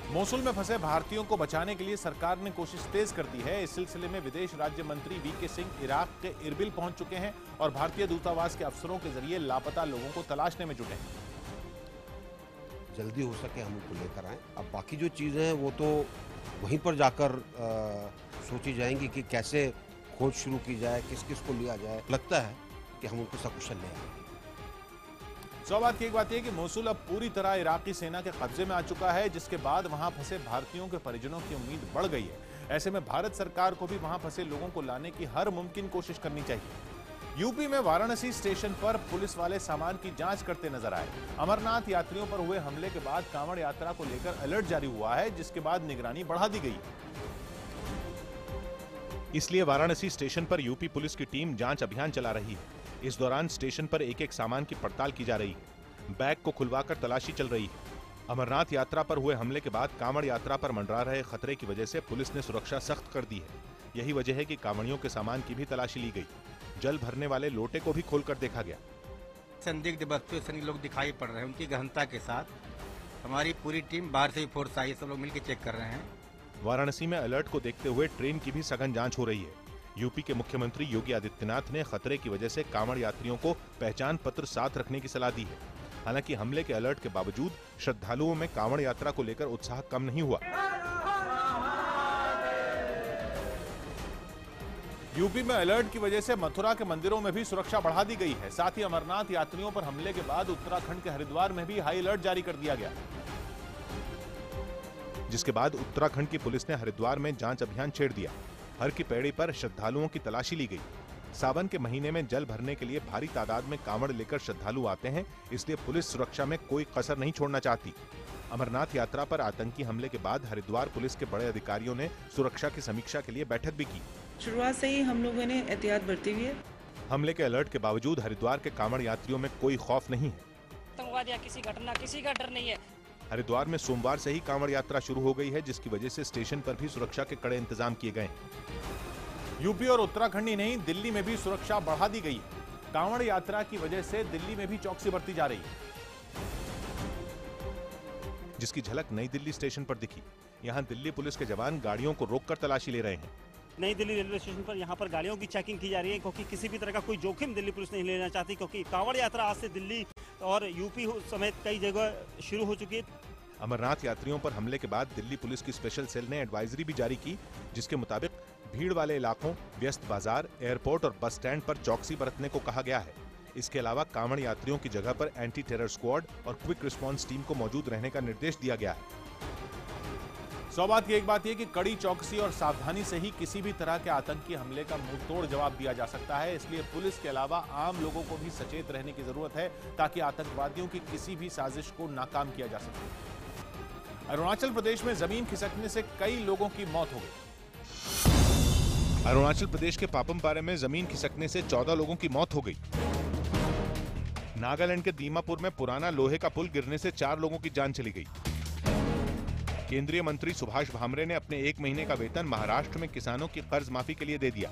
मोसुल में फंसे भारतीयों को बचाने के लिए सरकार ने कोशिश तेज कर दी है। इस सिलसिले में विदेश राज्य मंत्री वीके सिंह इराक के इरबिल पहुंच चुके हैं और भारतीय दूतावास के अफसरों के जरिए लापता लोगों को तलाशने में जुटे हैं। जल्दी हो सके हम उनको लेकर आए। अब बाकी जो चीज़ें हैं वो तो वहीं पर जाकर सोची जाएंगी कि कैसे खोज शुरू की जाए, किस किस को लिया जाए। लगता है कि हम उनको सकुशल ले आएंगे। सौ बात की एक बात यह कि मोसुल अब पूरी तरह इराकी सेना के कब्जे में आ चुका है, जिसके बाद वहां फंसे भारतीयों के परिजनों की उम्मीद बढ़ गई है। ऐसे में भारत सरकार को भी वहां फंसे लोगों को लाने की हर मुमकिन कोशिश करनी चाहिए। यूपी में वाराणसी स्टेशन पर पुलिस वाले सामान की जांच करते नजर आए। अमरनाथ यात्रियों पर हुए हमले के बाद कांवड़ यात्रा को लेकर अलर्ट जारी हुआ है, जिसके बाद निगरानी बढ़ा दी गई। इसलिए वाराणसी स्टेशन पर यूपी पुलिस की टीम जांच अभियान चला रही है। इस दौरान स्टेशन पर एक एक सामान की पड़ताल की जा रही है। बैग को खुलवाकर तलाशी चल रही है। अमरनाथ यात्रा पर हुए हमले के बाद कांवड़ यात्रा पर मंडरा रहे खतरे की वजह से पुलिस ने सुरक्षा सख्त कर दी है। यही वजह है कि कांवड़ियों के सामान की भी तलाशी ली गई। जल भरने वाले लोटे को भी खोलकर देखा गया। संदिग्ध वस्तु सभी लोग दिखाई पड़ रहे हैं, उनकी गहनता के साथ हमारी पूरी टीम बाहर से भी फोर्स आई है, सब लोग मिलकर चेक कर रहे हैं। वाराणसी में अलर्ट को देखते हुए ट्रेन की भी सघन जांच हो रही है। यूपी के मुख्यमंत्री योगी आदित्यनाथ ने खतरे की वजह से कांवड़ यात्रियों को पहचान पत्र साथ रखने की सलाह दी है। हालांकि हमले के अलर्ट के बावजूद श्रद्धालुओं में कांवड़ यात्रा को लेकर उत्साह कम नहीं हुआ। यूपी में अलर्ट की वजह से मथुरा के मंदिरों में भी सुरक्षा बढ़ा दी गई है। साथ ही अमरनाथ यात्रियों पर हमले के बाद उत्तराखंड के हरिद्वार में भी हाई अलर्ट जारी कर दिया गया, जिसके बाद उत्तराखंड की पुलिस ने हरिद्वार में जांच अभियान छेड़ दिया। हर की पैड़ी पर श्रद्धालुओं की तलाशी ली गई। सावन के महीने में जल भरने के लिए भारी तादाद में कांवड़ लेकर श्रद्धालु आते हैं, इसलिए पुलिस सुरक्षा में कोई कसर नहीं छोड़ना चाहती। अमरनाथ यात्रा पर आतंकी हमले के बाद हरिद्वार पुलिस के बड़े अधिकारियों ने सुरक्षा की समीक्षा के लिए बैठक भी की। शुरुआत से ही हम लोगों ने एहतियात बरती हुई है। हमले के अलर्ट के बावजूद हरिद्वार के कांवड़ यात्रियों में कोई खौफ नहीं है। आतंकवाद या किसी घटना किसी का डर नहीं है। हरिद्वार में सोमवार से ही कांवड़ यात्रा शुरू हो गई है, जिसकी वजह से स्टेशन पर भी सुरक्षा के कड़े इंतजाम किए गए हैं। यूपी और उत्तराखंड ही नहीं, दिल्ली में भी सुरक्षा बढ़ा दी गई है। कांवड़ यात्रा की वजह से दिल्ली में भी चौकसी बरती जा रही है, जिसकी झलक नई दिल्ली स्टेशन पर दिखी। यहाँ दिल्ली पुलिस के जवान गाड़ियों को रोककर तलाशी ले रहे हैं। नई दिल्ली रेलवे स्टेशन पर यहाँ पर गाड़ियों की चेकिंग की जा रही है, क्योंकि किसी भी तरह का कोई जोखिम दिल्ली पुलिस नहीं लेना चाहती, क्योंकि कांवड़ यात्रा आज से दिल्ली और यूपी समेत कई जगह शुरू हो चुकी है। अमरनाथ यात्रियों पर हमले के बाद दिल्ली पुलिस की स्पेशल सेल ने एडवाइजरी भी जारी की, जिसके मुताबिक भीड़ वाले इलाकों, व्यस्त बाजार, एयरपोर्ट और बस स्टैंड पर चौकसी बरतने को कहा गया है। इसके अलावा कांवड़ यात्रियों की जगह पर एंटी टेरर स्क्वाड और क्विक रिस्पांस टीम को मौजूद रहने का निर्देश दिया गया है। सौ बात की एक बात यह कि कड़ी चौकसी और सावधानी से ही किसी भी तरह के आतंकी हमले का मुंहतोड़ जवाब दिया जा सकता है। इसलिए पुलिस के अलावा आम लोगों को भी सचेत रहने की जरूरत है, ताकि आतंकवादियों की किसी भी साजिश को नाकाम किया जा सके। अरुणाचल प्रदेश में जमीन खिसकने से कई लोगों की मौत हो गई। अरुणाचल प्रदेश के पापमपारे में जमीन खिसकने से 14 लोगों की मौत हो गई। नागालैंड के दीमापुर में पुराना लोहे का पुल गिरने से 4 लोगों की जान चली गई। केंद्रीय मंत्री सुभाष भामरे ने अपने 1 महीने का वेतन महाराष्ट्र में किसानों की कर्ज माफी के लिए दे दिया।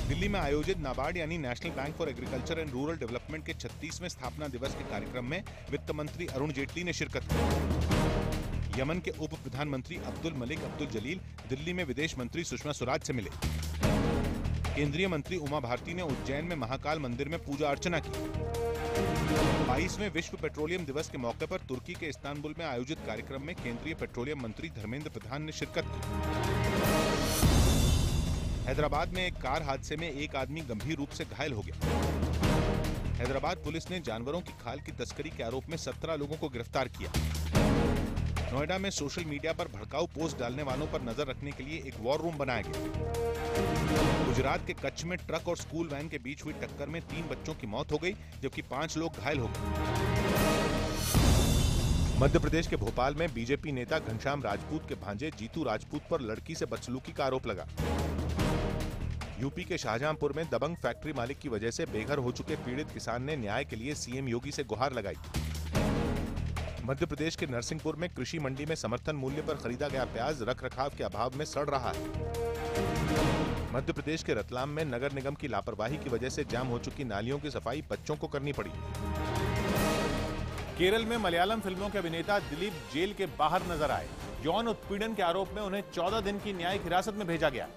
दिल्ली में आयोजित नाबार्ड यानी national bank for agriculture and rural development के 36वें स्थापना दिवस के कार्यक्रम में वित्त मंत्री अरुण जेटली ने शिरकत की। यमन के उप प्रधानमंत्री अब्दुल मलिक अब्दुल जलील दिल्ली में विदेश मंत्री सुषमा स्वराज से मिले। केंद्रीय मंत्री उमा भारती ने उज्जैन में महाकाल मंदिर में पूजा अर्चना की। 22वें विश्व पेट्रोलियम दिवस के मौके पर तुर्की के इस्तांबुल में आयोजित कार्यक्रम में केंद्रीय पेट्रोलियम मंत्री धर्मेंद्र प्रधान ने शिरकत की। हैदराबाद में एक कार हादसे में एक आदमी गंभीर रूप से घायल हो गया। हैदराबाद पुलिस ने जानवरों की खाल की तस्करी के आरोप में 17 लोगों को गिरफ्तार किया। नोएडा में सोशल मीडिया पर भड़काऊ पोस्ट डालने वालों पर नजर रखने के लिए एक वॉर रूम बनाया गया। गुजरात के कच्छ में ट्रक और स्कूल वैन के बीच हुई टक्कर में 3 बच्चों की मौत हो गई, जबकि 5 लोग घायल हो गए। मध्य प्रदेश के भोपाल में बीजेपी नेता घनश्याम राजपूत के भांजे जीतू राजपूत पर लड़की से बदसलूकी का आरोप लगा। यूपी के शाहजहांपुर में दबंग फैक्ट्री मालिक की वजह से बेघर हो चुके पीड़ित किसान ने न्याय के लिए सीएम योगी से गुहार लगाई। मध्य प्रदेश के नरसिंहपुर में कृषि मंडी में समर्थन मूल्य पर खरीदा गया प्याज रखरखाव के अभाव में सड़ रहा है। मध्य प्रदेश के रतलाम में नगर निगम की लापरवाही की वजह से जाम हो चुकी नालियों की सफाई बच्चों को करनी पड़ी। केरल में मलयालम फिल्मों के अभिनेता दिलीप जेल के बाहर नजर आए। यौन उत्पीड़न के आरोप में उन्हें 14 दिन की न्यायिक हिरासत में भेजा गया,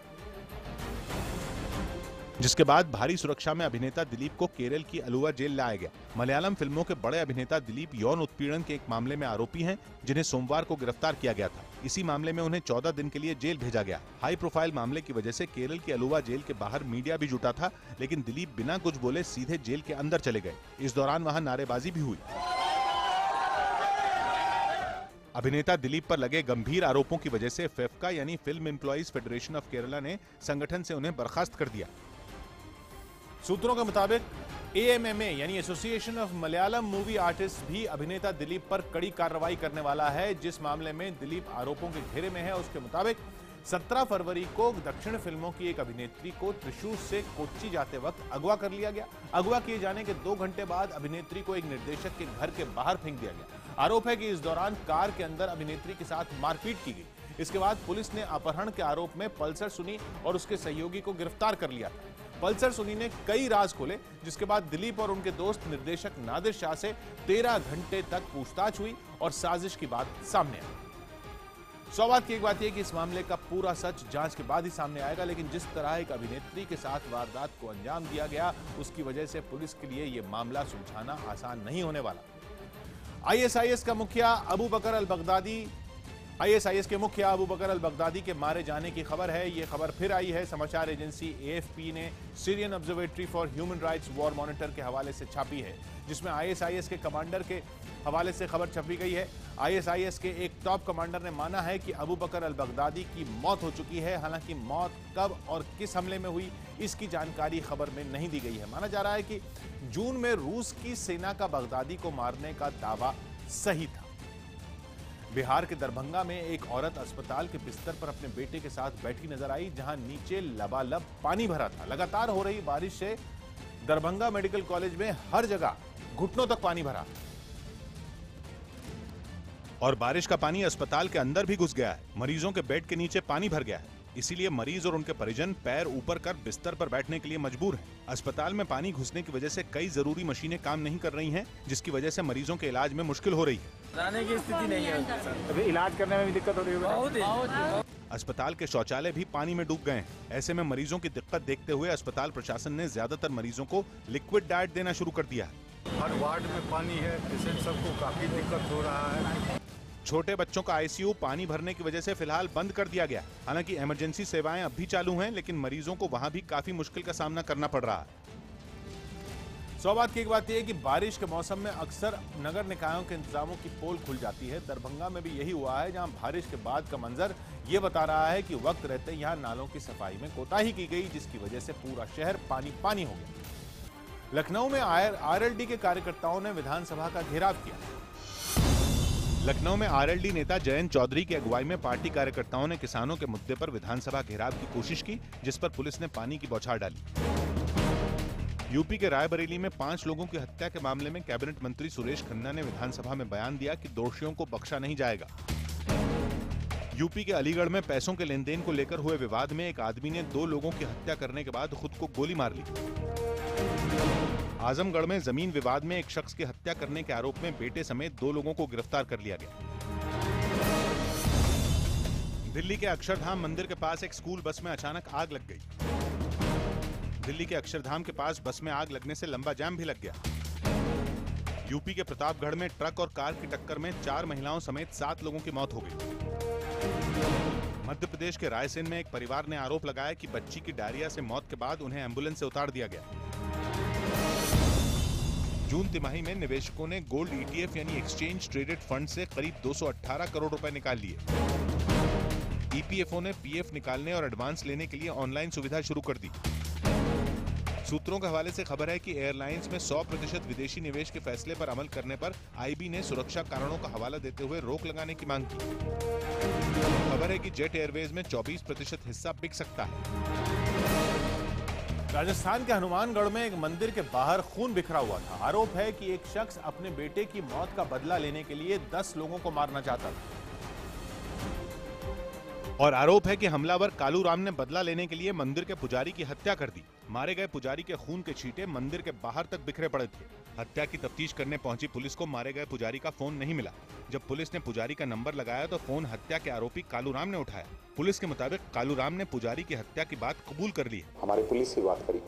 जिसके बाद भारी सुरक्षा में अभिनेता दिलीप को केरल की अलुवा जेल लाया गया। मलयालम फिल्मों के बड़े अभिनेता दिलीप यौन उत्पीड़न के एक मामले में आरोपी हैं, जिन्हें सोमवार को गिरफ्तार किया गया था। इसी मामले में उन्हें 14 दिन के लिए जेल भेजा गया। हाई प्रोफाइल मामले की वजह से केरल की अलुवा जेल के बाहर मीडिया भी जुटा था, लेकिन दिलीप बिना कुछ बोले सीधे जेल के अंदर चले गए। इस दौरान वहां नारेबाजी भी हुई। अभिनेता दिलीप पर लगे गंभीर आरोपों की वजह से फेफका यानी film employees federation of Kerala ने संगठन से उन्हें बर्खास्त कर दिया। सूत्रों के मुताबिक AMMA यानी association of Malayalam movie artist भी अभिनेता दिलीप पर कड़ी कार्रवाई करने वाला है। जिस मामले में दिलीप आरोपों के घेरे में है, उसके मुताबिक 17 फरवरी को दक्षिण फिल्मों की एक अभिनेत्री को त्रिशूर से कोच्चि जाते वक्त अगवा कर लिया गया। अगवा किए जाने के 2 घंटे बाद अभिनेत्री को एक निर्देशक के घर के बाहर फेंक दिया गया। आरोप है कि इस दौरान कार के अंदर अभिनेत्री के साथ मारपीट की गई। इसके बाद पुलिस ने अपहरण के आरोप में पल्सर सुनी और उसके सहयोगी को गिरफ्तार कर लिया। पल्सर सुनी ने कई राज खोले, जिसके बाद दिलीप और उनके दोस्त निर्देशक नादिर शाह से 13 घंटे तक पूछताछ हुई और साजिश की बात सामने आई। 100 बात की एक बात यह कि इस मामले का पूरा सच जांच के बाद ही सामने आएगा, लेकिन जिस तरह एक अभिनेत्री के साथ वारदात को अंजाम दिया गया, उसकी वजह से पुलिस के लिए यह मामला सुलझाना आसान नहीं होने वाला। आईएसआईएस के मुखिया अबू बकर अल बगदादी के मारे जाने की खबर है। यह खबर फिर आई है। समाचार एजेंसी एएफपी ने Syrian observatory for human rights war monitor के हवाले से छापी है, जिसमें आईएसआईएस के कमांडर के हवाले से खबर छपी गई है। आईएसआईएस के एक टॉप कमांडर ने माना है कि अबू बकर अल बगदादी की मौत हो चुकी है। हालांकि मौत कब और किस हमले में हुई, इसकी जानकारी खबर में नहीं दी गई है। माना जा रहा है कि जून में रूस की सेना का बगदादी को मारने का दावा सही था। बिहार के दरभंगा में एक औरत अस्पताल के बिस्तर पर अपने बेटे के साथ बैठी नजर आई, जहां नीचे लबालब पानी भरा था। लगातार हो रही बारिश से दरभंगा मेडिकल कॉलेज में हर जगह घुटनों तक पानी भरा और बारिश का पानी अस्पताल के अंदर भी घुस गया है। मरीजों के बेड के नीचे पानी भर गया है, इसीलिए मरीज और उनके परिजन पैर ऊपर कर बिस्तर पर बैठने के लिए मजबूर हैं। अस्पताल में पानी घुसने की वजह से कई जरूरी मशीनें काम नहीं कर रही हैं, जिसकी वजह से मरीजों के इलाज में मुश्किल हो रही है। रहने की स्थिति नहीं है, अभी इलाज करने में भी दिक्कत हो रही है। अस्पताल के शौचालय भी पानी में डूब गए हैं। ऐसे में मरीजों की दिक्कत देखते हुए अस्पताल प्रशासन ने ज्यादातर मरीजों को लिक्विड डाइट देना शुरू कर दिया है। हर वार्ड में पानी है, पेशेंट सबको काफी दिक्कत हो रहा है। छोटे बच्चों का आईसीयू पानी भरने की वजह से फिलहाल बंद कर दिया गया। हालांकि इमरजेंसी सेवाएं अब भी चालू हैं, लेकिन मरीजों को वहां भी काफी मुश्किल का सामना करना पड़ रहा है। 100 बात की एक बात यह है कि बारिश के मौसम में अक्सर नगर निकायों के इंतजामों की पोल खुल जाती है। दरभंगा में भी यही हुआ है, जहां बारिश के बाद का मंजर ये बता रहा है कि वक्त रहते यहां नालों की सफाई में कोताही की गई, जिसकी वजह से पूरा शहर पानी पानी हो गया। लखनऊ में आरएलडी के कार्यकर्ताओं ने विधानसभा का घेराव किया। लखनऊ में आरएलडी नेता जयंत चौधरी की अगुवाई में पार्टी कार्यकर्ताओं ने किसानों के मुद्दे पर विधानसभा घेराव की कोशिश की, जिस पर पुलिस ने पानी की बौछार डाली। यूपी के रायबरेली में 5 लोगों की हत्या के मामले में कैबिनेट मंत्री सुरेश खन्ना ने विधानसभा में बयान दिया कि दोषियों को बख्शा नहीं जाएगा। यूपी के अलीगढ़ में पैसों के लेन देन को लेकर हुए विवाद में एक आदमी ने 2 लोगों की हत्या करने के बाद खुद को गोली मार ली। आजमगढ़ में जमीन विवाद में एक शख्स की हत्या करने के आरोप में बेटे समेत 2 लोगों को गिरफ्तार कर लिया गया। दिल्ली के अक्षरधाम मंदिर के पास एक स्कूल बस में अचानक आग लग गई। दिल्ली के अक्षरधाम के पास बस में आग लगने से लंबा जाम भी लग गया। यूपी के प्रतापगढ़ में ट्रक और कार की टक्कर में 4 महिलाओं समेत 7 लोगों की मौत हो गई। मध्य प्रदेश के रायसेन में एक परिवार ने आरोप लगाया कि बच्ची की डायरिया से मौत के बाद उन्हें एम्बुलेंस से उतार दिया गया। जून तिमाही में निवेशकों ने गोल्ड ETF यानी एक्सचेंज ट्रेडेड फंड से करीब 218 करोड़ रुपए निकाल लिए। EPFO ने PF निकालने और एडवांस लेने के लिए ऑनलाइन सुविधा शुरू कर दी। सूत्रों के हवाले से खबर है कि एयरलाइंस में 100% विदेशी निवेश के फैसले पर अमल करने पर IB ने सुरक्षा कारणों का हवाला देते हुए रोक लगाने की मांग की। खबर है कि जेट एयरवेज में 24% हिस्सा बिक सकता है। राजस्थान के हनुमानगढ़ में एक मंदिर के बाहर खून बिखरा हुआ था। आरोप है कि एक शख्स अपने बेटे की मौत का बदला लेने के लिए 10 लोगों को मारना चाहता था और आरोप है कि हमलावर कालू राम ने बदला लेने के लिए मंदिर के पुजारी की हत्या कर दी। मारे गए पुजारी के खून के छींटे मंदिर के बाहर तक बिखरे पड़े थे। हत्या की तफ्तीश करने पहुंची पुलिस को मारे गए पुजारी का फोन नहीं मिला। जब पुलिस ने पुजारी का नंबर लगाया तो फोन हत्या के आरोपी कालू राम ने उठाया। पुलिस के मुताबिक कालू राम ने पुजारी की हत्या की बात कबूल कर ली है। हमारी पुलिस से बात करी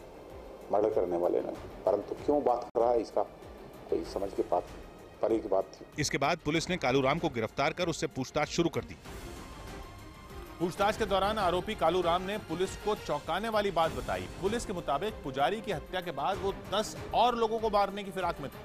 मर्डर करने वाले ने, परंतु क्यों बात कर रहा है इसका कोई समझ के बात परे की बात थी। इसके बाद पुलिस ने कालू राम को गिरफ्तार कर उससे पूछताछ शुरू कर दी। पूछताछ के दौरान आरोपी कालू राम ने पुलिस को चौंकाने वाली बात बताई। पुलिस के मुताबिक पुजारी की हत्या के बाद वो 10 और लोगों को मारने की फिराक में था।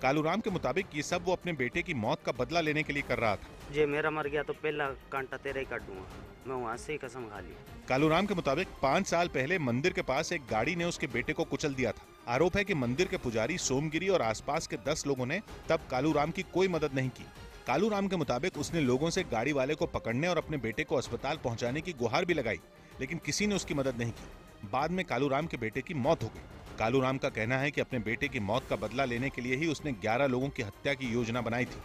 कालू राम के मुताबिक ये सब वो अपने बेटे की मौत का बदला लेने के लिए कर रहा था। जे मेरा मर गया तो पहला कांटा तेरा ही काटूंगा, मैं वहां से ही कसम खा ली। कालू राम के मुताबिक 5 साल पहले मंदिर के पास एक गाड़ी ने उसके बेटे को कुचल दिया था। आरोप है कि मंदिर के पुजारी सोमगिरी और आसपास के 10 लोगों ने तब कालू राम की कोई मदद नहीं की। कालू राम के मुताबिक उसने लोगों से गाड़ी वाले को पकड़ने और अपने बेटे को अस्पताल पहुंचाने की गुहार भी लगाई, लेकिन किसी ने उसकी मदद नहीं की। बाद में कालू राम के बेटे की मौत हो गई। कालू राम का कहना है कि अपने बेटे की मौत का बदला लेने के लिए ही उसने 11 लोगों की हत्या की योजना बनाई थी।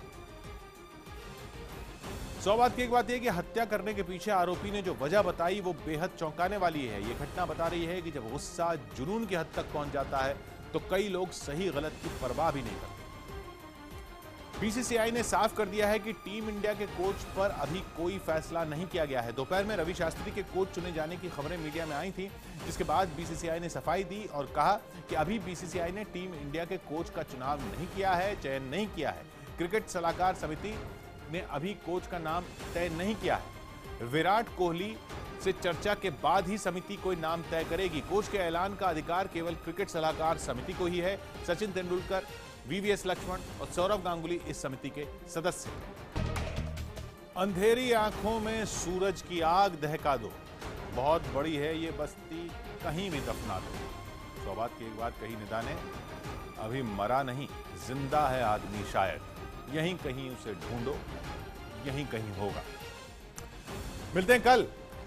100 बात की एक बात यह कि हत्या करने के पीछे आरोपी ने जो वजह बताई वो बेहद चौंकाने वाली है। ये घटना बता रही है कि जब गुस्सा जुनून की हद तक पहुंच जाता है तो कई लोग सही गलत की परवाह भी नहीं करते। बीसीसीआई ने साफ कर दिया है कि टीम इंडिया के कोच पर अभी कोई फैसला नहीं किया गया है। दोपहर में रवि शास्त्री के कोच चुने जाने की खबरें मीडिया में आई थी, जिसके बाद बीसीसीआई ने सफाई दी और कहा कि अभी बीसीसीआई ने टीम इंडिया के कोच का चुनाव नहीं किया है, चयन नहीं किया है। क्रिकेट सलाहकार समिति ने अभी कोच का नाम तय नहीं किया है। विराट कोहली से चर्चा के बाद ही समिति कोई नाम तय करेगी। कोच के ऐलान का अधिकार केवल क्रिकेट सलाहकार समिति को ही है। सचिन तेंदुलकर, वीवीएस लक्ष्मण और सौरव गांगुली इस समिति के सदस्य हैं। अंधेरी आंखों में सूरज की आग दहका दो, बहुत बड़ी है ये बस्ती, कहीं भी दफना दो। 100 बात की एक बात कही निदा ने, अभी मरा नहीं, जिंदा है आदमी शायद, यहीं कहीं उसे ढूंढो, यहीं कहीं होगा। मिलते हैं कल,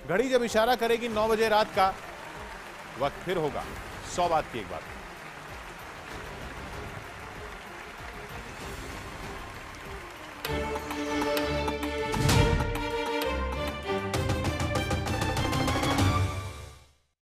घड़ी जब इशारा करेगी 9 बजे रात का, वक्त फिर होगा 100 बात की एक बात।